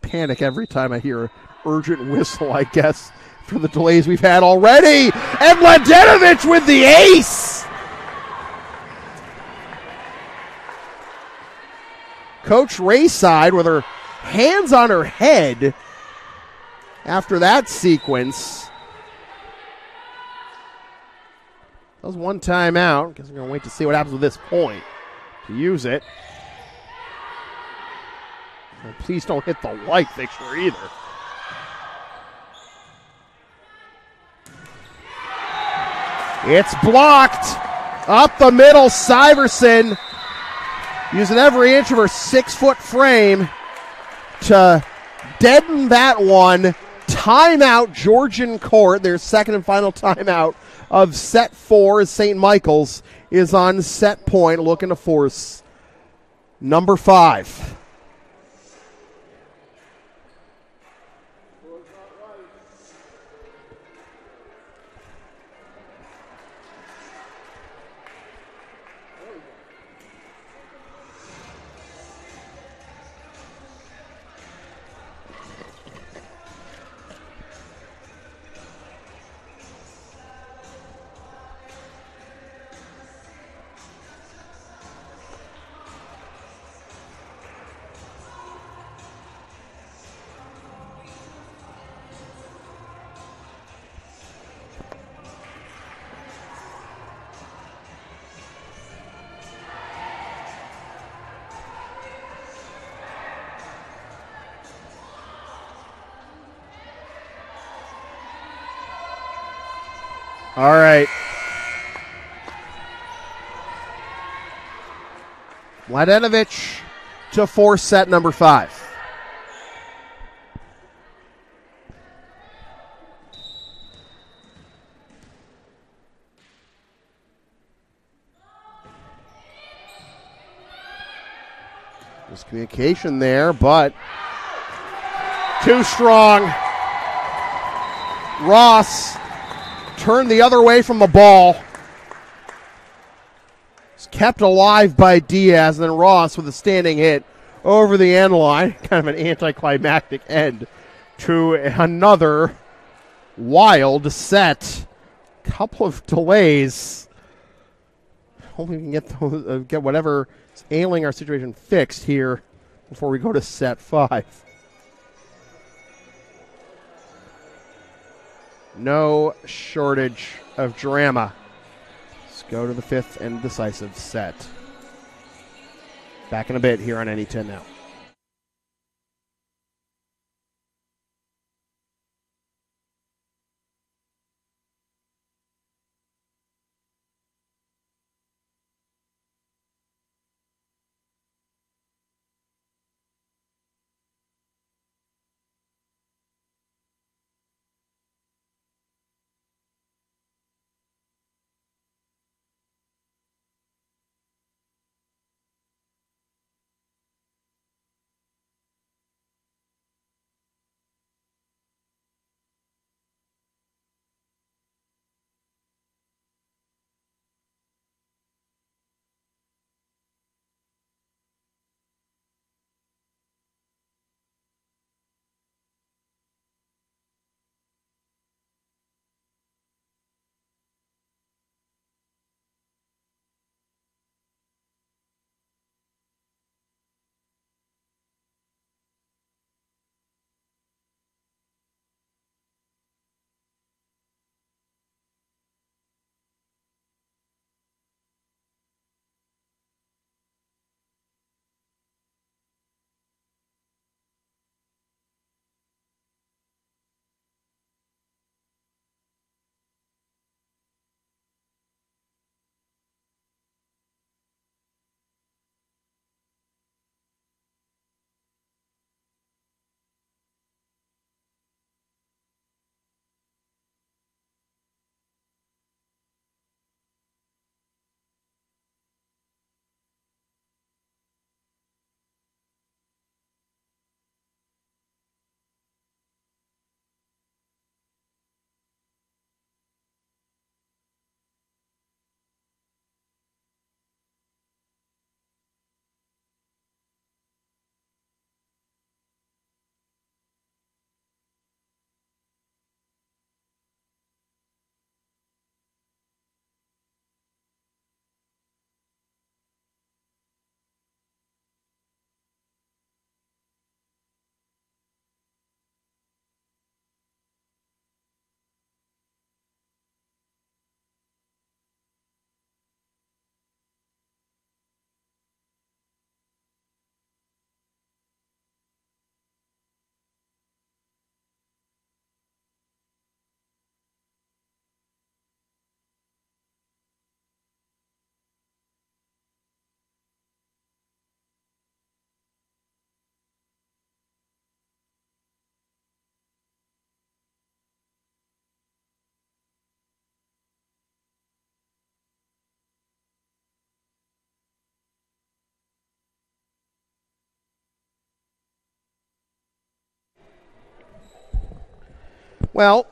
Panic every time I hear an urgent whistle, I guess, for the delays we've had already. And Mladenovic with the ace. Coach Rayside with her hands on her head after that sequence. That was one timeout. Guess we're going to wait to see what happens with this point to use it. And please don't hit the like fixture either. It's blocked. Up the middle, Syverson using every inch of her 6-foot frame to deaden that one. Timeout, Georgian court. Their second and final timeout of set 4 as St. Michael's is on set point, looking to force number 5. All right. Mladenovic to force set number 5. There's communication there, but too strong. Ross turned the other way from the ball. It's kept alive by Diaz, and then Ross with a standing hit over the end line. Kind of an anticlimactic end to another wild set. Couple of delays. Hopefully we can get whatever is ailing our situation fixed here before we go to set 5. No shortage of drama. Let's go to the 5th and decisive set. Back in a bit here on NE10 Now. Well,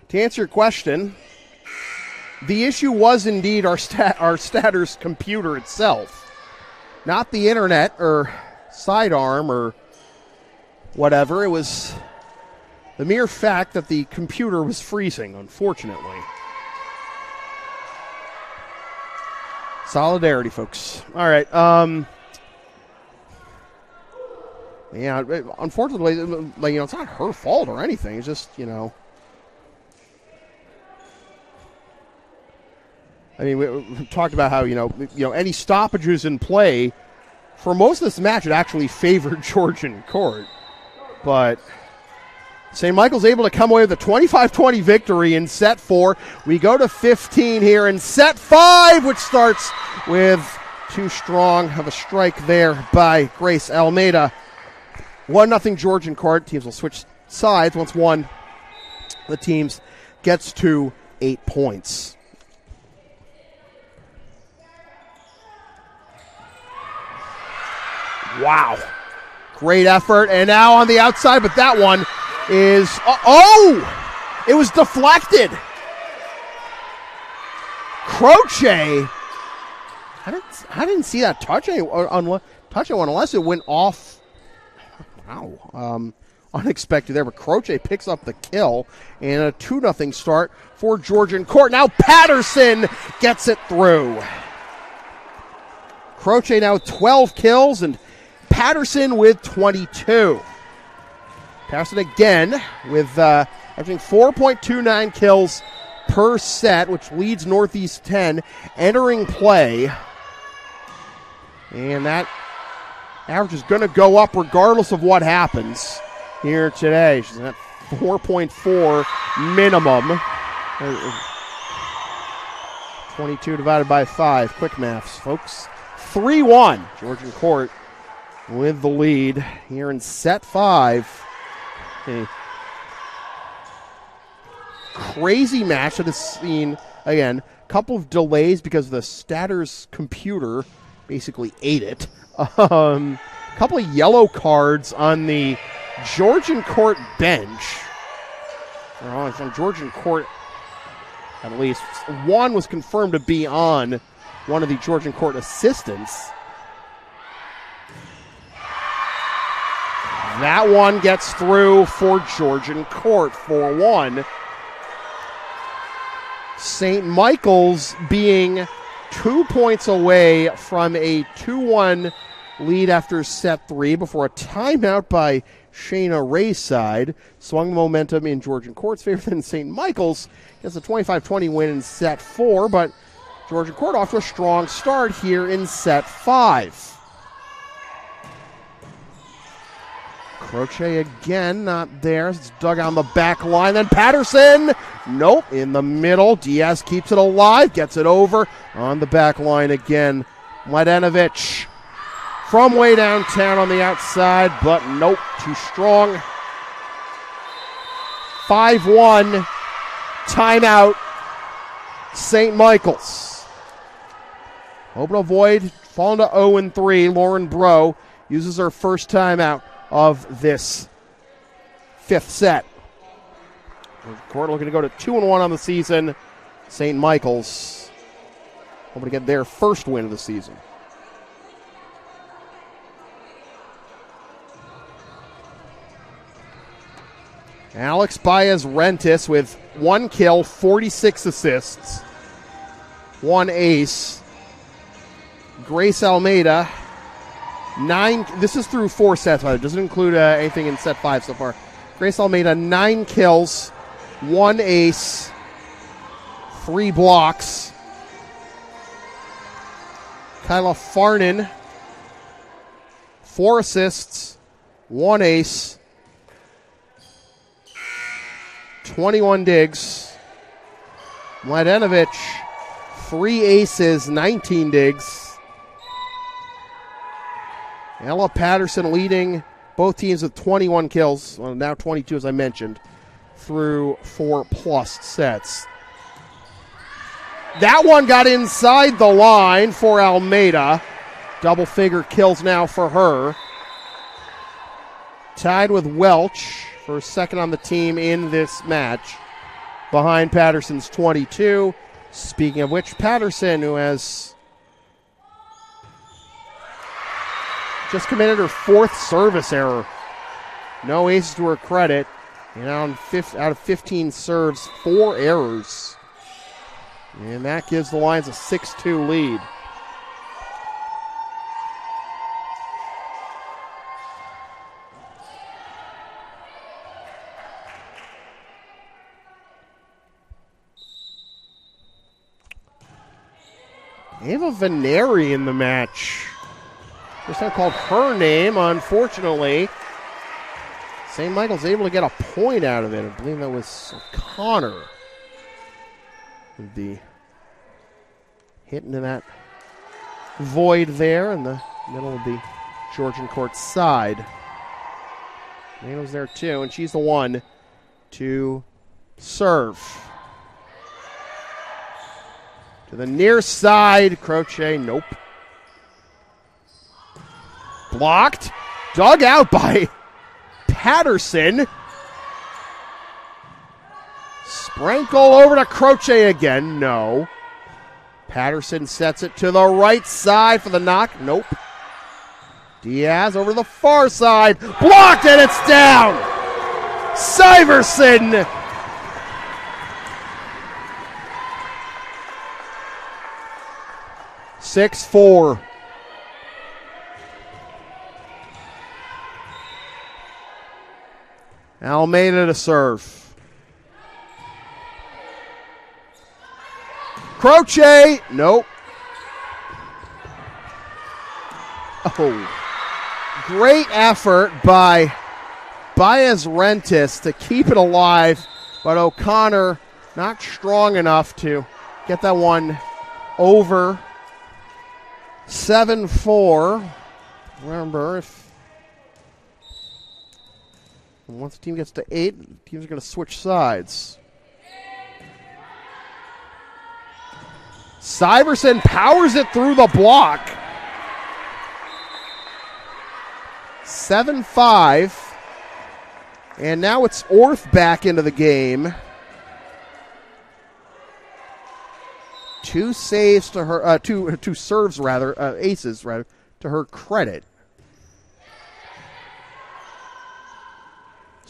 to answer your question, the issue was indeed our statter's computer itself, not the internet or sidearm or whatever. It was the mere fact that the computer was freezing, unfortunately. Solidarity, folks. All right. Yeah, unfortunately, it's not her fault or anything. It's just, I mean, we talked about how, any stoppages in play for most of this match, it actually favored Georgian court. But St. Michael's able to come away with a 25-20 victory in set 4. We go to 15 here in set 5, which starts with too strong of a strike there by Grace Almeida. 1-0 Georgian court. Teams will switch sides. Once one, the teams gets to 8 points. Wow. Great effort. And now on the outside, but that one is... it was deflected. Croce. I didn't see that touch anyone unless it went off. Wow. Unexpected there, but Croce picks up the kill and a 2-0 start for Georgian court. Now Patterson gets it through. Croce now 12 kills and Patterson with 22. Patterson again with averaging 4.29 kills per set, which leads Northeast 10 entering play. And that average is going to go up regardless of what happens here today. She's at 4.4 minimum. 22 divided by 5. Quick maths, folks. 3-1. Georgian court with the lead here in set 5. A crazy match that has seen, again, a couple of delays because the statter's computer basically ate it. A couple of yellow cards on the Georgian court bench. On Georgian court, at least. One was confirmed to be on one of the Georgian court assistants. That one gets through for Georgian court, 4-1. St. Michael's being 2 points away from a 2-1 lead after set 3 before a timeout by Shayna Ray's side swung momentum in Georgian court's favor. Than St. Michael's gets a 25-20 win in set 4, but Georgian court off to a strong start here in set 5. Croce again, not there. It's dug on the back line. Then Patterson, nope, in the middle. Diaz keeps it alive, gets it over on the back line again. Mladenovic from way downtown on the outside, but nope, too strong. 5-1, timeout, St. Michael's. Hoping to avoid falling to 0-3. Lauren Bro uses her first timeout of this 5th set. Court looking to go to 2-1 on the season. St. Michael's hoping to get their first win of the season. Alex Baez-Rentis with 1 kill, 46 assists, 1 ace. Grace Almeida, 9. This is through 4 sets, but it doesn't include anything in set 5 so far. Grace Almeida, 9 kills, 1 ace, 3 blocks. Kyla Farnan, 4 assists, 1 ace, 21 digs. Mladenovic, 3 aces, 19 digs. Ella Patterson leading both teams with 21 kills, well, now 22 as I mentioned, through 4+ sets. That one got inside the line for Almeida. Double-figure kills now for her. Tied with Welch First second on the team in this match, behind Patterson's 22. Speaking of which, Patterson, who has just committed her 4th service error. No aces to her credit. And out of 15 serves, 4 errors. And that gives the Lions a 6-2 lead. Ava Veneri in the match. First time called her name, unfortunately. St. Michael's able to get a point out of it. I believe that was O'Connor. With the hit into that void there in the middle of the Georgian court side. Nano's there too, and she's the one to serve. To the near side, Croce, nope. Blocked, dug out by Patterson. Sprinkle over to Croce again, no. Patterson sets it to the right side for the knock, nope. Diaz over to the far side, blocked and it's down. Syverson. Six-4. Almeida to serve. Croce, nope. Oh, great effort by Baez Rentis to keep it alive, but O'Connor not strong enough to get that one over. 7-4. Remember, once the team gets to 8, the teams are going to switch sides. Syverson powers it through the block. 7-5. And now it's Orth back into the game. 2 saves to her, two serves rather, aces rather, to her credit.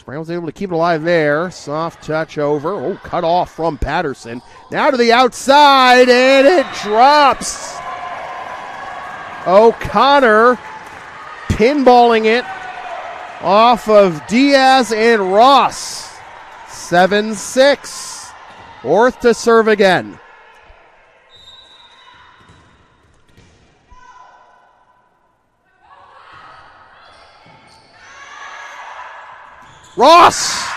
Brown was able to keep it alive there. Soft touch over. Oh, cut off from Patterson. Now to the outside, and it drops. O'Connor pinballing it off of Diaz and Ross. 7-6. Orth to serve again. Ross,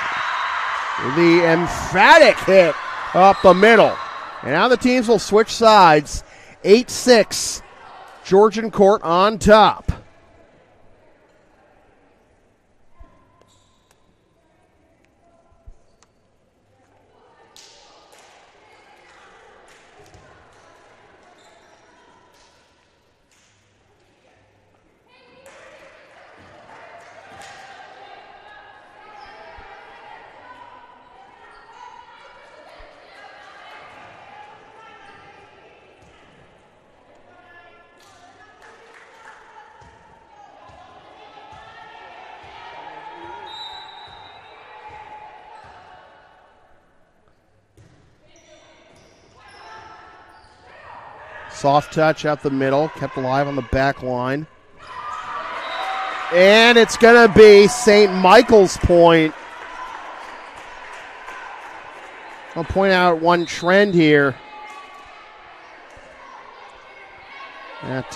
the emphatic hit up the middle. And now the teams will switch sides. 8-6, Georgian court on top. Soft touch out the middle, kept alive on the back line. And it's going to be St. Michael's point. I'll point out one trend here. That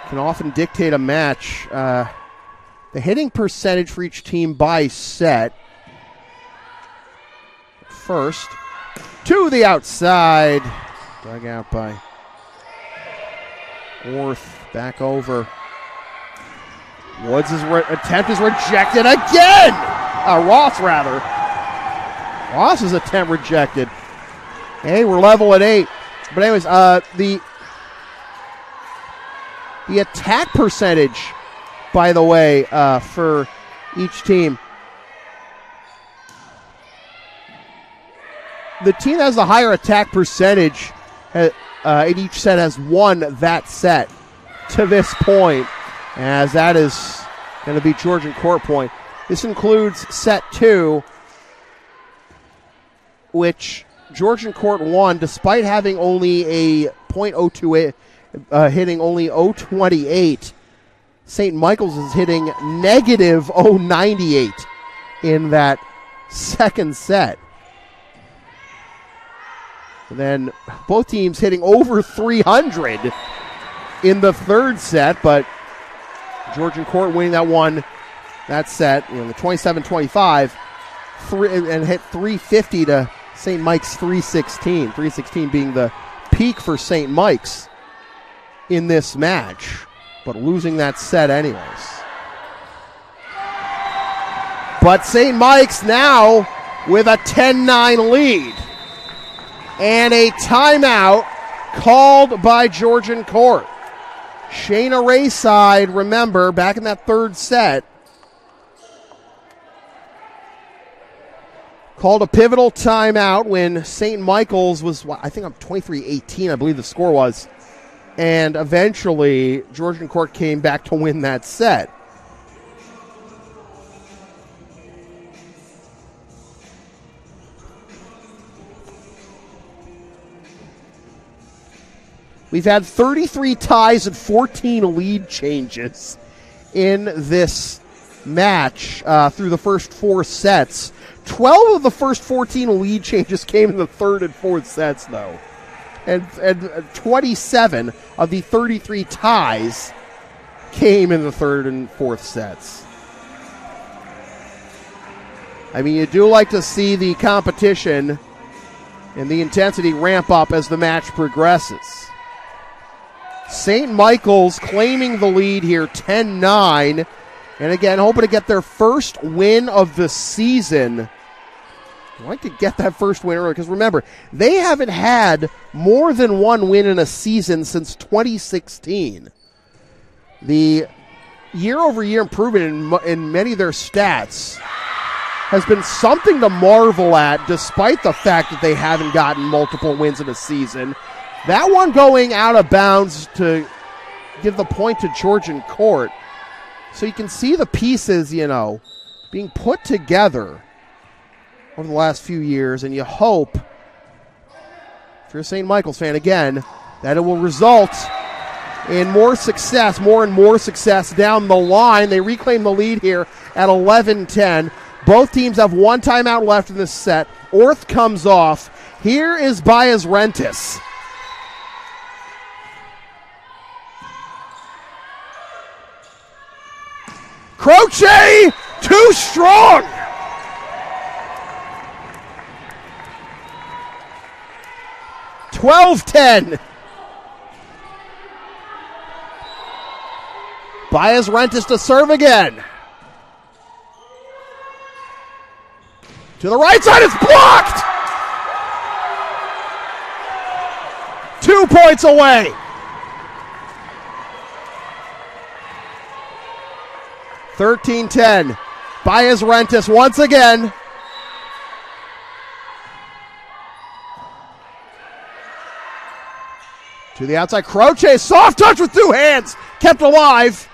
can often dictate a match. The hitting percentage for each team by set. First, to the outside. Dug out by Orth. Back over. Woods' attempt is rejected again! Ross, rather. Ross's attempt rejected. Hey, we're level at 8. But anyways, the attack percentage by the way, for each team. The team that has the higher attack percentage in each set has won that set to this point, as that is going to be Georgian court point. This includes set 2, which Georgian court won despite having only a .028, hitting only .028. St. Michael's is hitting negative .098 in that second set. And then both teams hitting over 300 in the third set, but Georgian court winning that set, the 27-25, and hit 350 to St. Mike's 316. 316 being the peak for St. Mike's in this match, but losing that set anyways. But St. Mike's now with a 10-9 lead. And a timeout called by Georgian court. Shayna Rayside, remember, back in that third set, called a pivotal timeout when St. Michael's was, I think, up 23-18, I believe the score was. And eventually, Georgian court came back to win that set. We've had 33 ties and 14 lead changes in this match through the first 4 sets. 12 of the first 14 lead changes came in the third and fourth sets, though. And 27 of the 33 ties came in the third and fourth sets. I mean, you do like to see the competition and the intensity ramp up as the match progresses. St. Michael's claiming the lead here, 10-9. And again, hoping to get their first win of the season. I'd like to get that first win early, because remember, they haven't had more than one win in a season since 2016. The year-over-year improvement in many of their stats has been something to marvel at, despite the fact that they haven't gotten multiple wins in a season. That one going out of bounds to give the point to Georgian court. So you can see the pieces, being put together over the last few years, and you hope, if you're a St. Michael's fan, again, that it will result in more and more success down the line. They reclaim the lead here at 11-10. Both teams have one timeout left in this set. Orth comes off. Here is Baez Rentis. Croce, too strong. $12-10. Baez Rentis to serve again. To the right side, it's blocked. 2 points away. 13-10. Baez Rentis once again. To the outside, Croce, soft touch with 2 hands. Kept alive.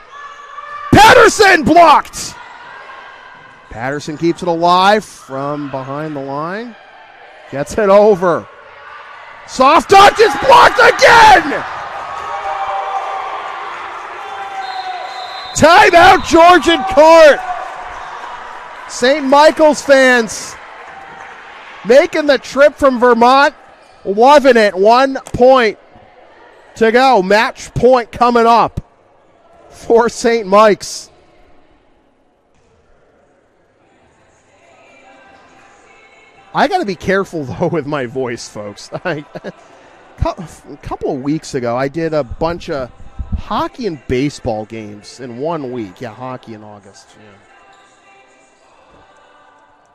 Patterson blocked. Patterson keeps it alive from behind the line. Gets it over. Soft touch is blocked again. Timeout, Georgian court. St. Michael's fans making the trip from Vermont, loving it. 1 point to go. Match point coming up for St. Mike's. I got to be careful, though, with my voice, folks. A couple of weeks ago, I did a bunch of hockey and baseball games in 1 week. Yeah, hockey in August. Yeah.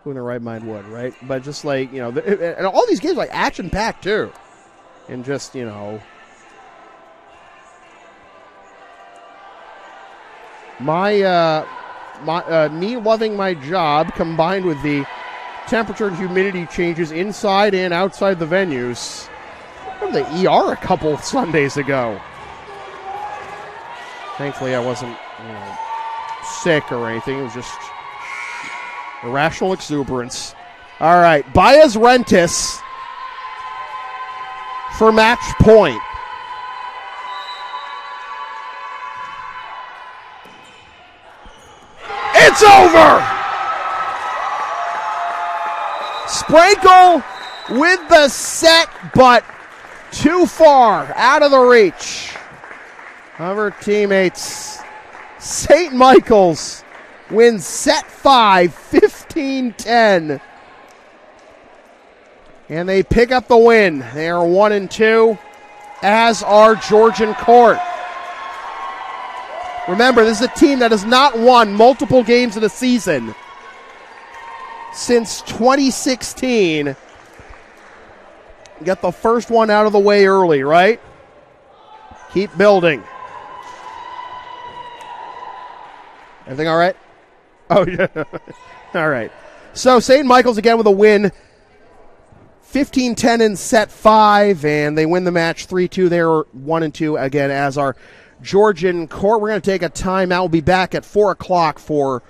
Who in their right mind would, right? But just and all these games action-packed, too. And just, me loving my job combined with the temperature and humidity changes inside and outside the venues. I went to the ER a couple Sundays ago. Thankfully, I wasn't sick or anything. It was just irrational exuberance. All right, Baez Rentis for match point. It's over! Sprinkle with the set, but too far, out of the reach of her teammates. St. Michael's wins set 5, 15-10. And they pick up the win. They are 1-2, as are Georgian Court. Remember, this is a team that has not won multiple games in a season since 2016. Get the first one out of the way early, right? Keep building. Everything all right? Oh, yeah. All right. So St. Michael's again with a win. 15-10 in set 5, and they win the match 3-2. They're 1-2 again, as are Georgian Court. We're going to take a timeout. We'll be back at 4 o'clock for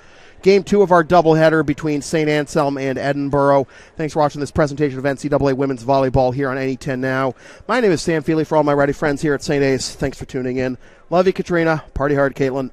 Game 2 of our doubleheader between St. Anselm and Edinburgh. Thanks for watching this presentation of NCAA Women's Volleyball here on NE10 Now. My name is Sam Feely. For all my ready friends here at St. A's, thanks for tuning in. Love you, Katrina. Party hard, Caitlin.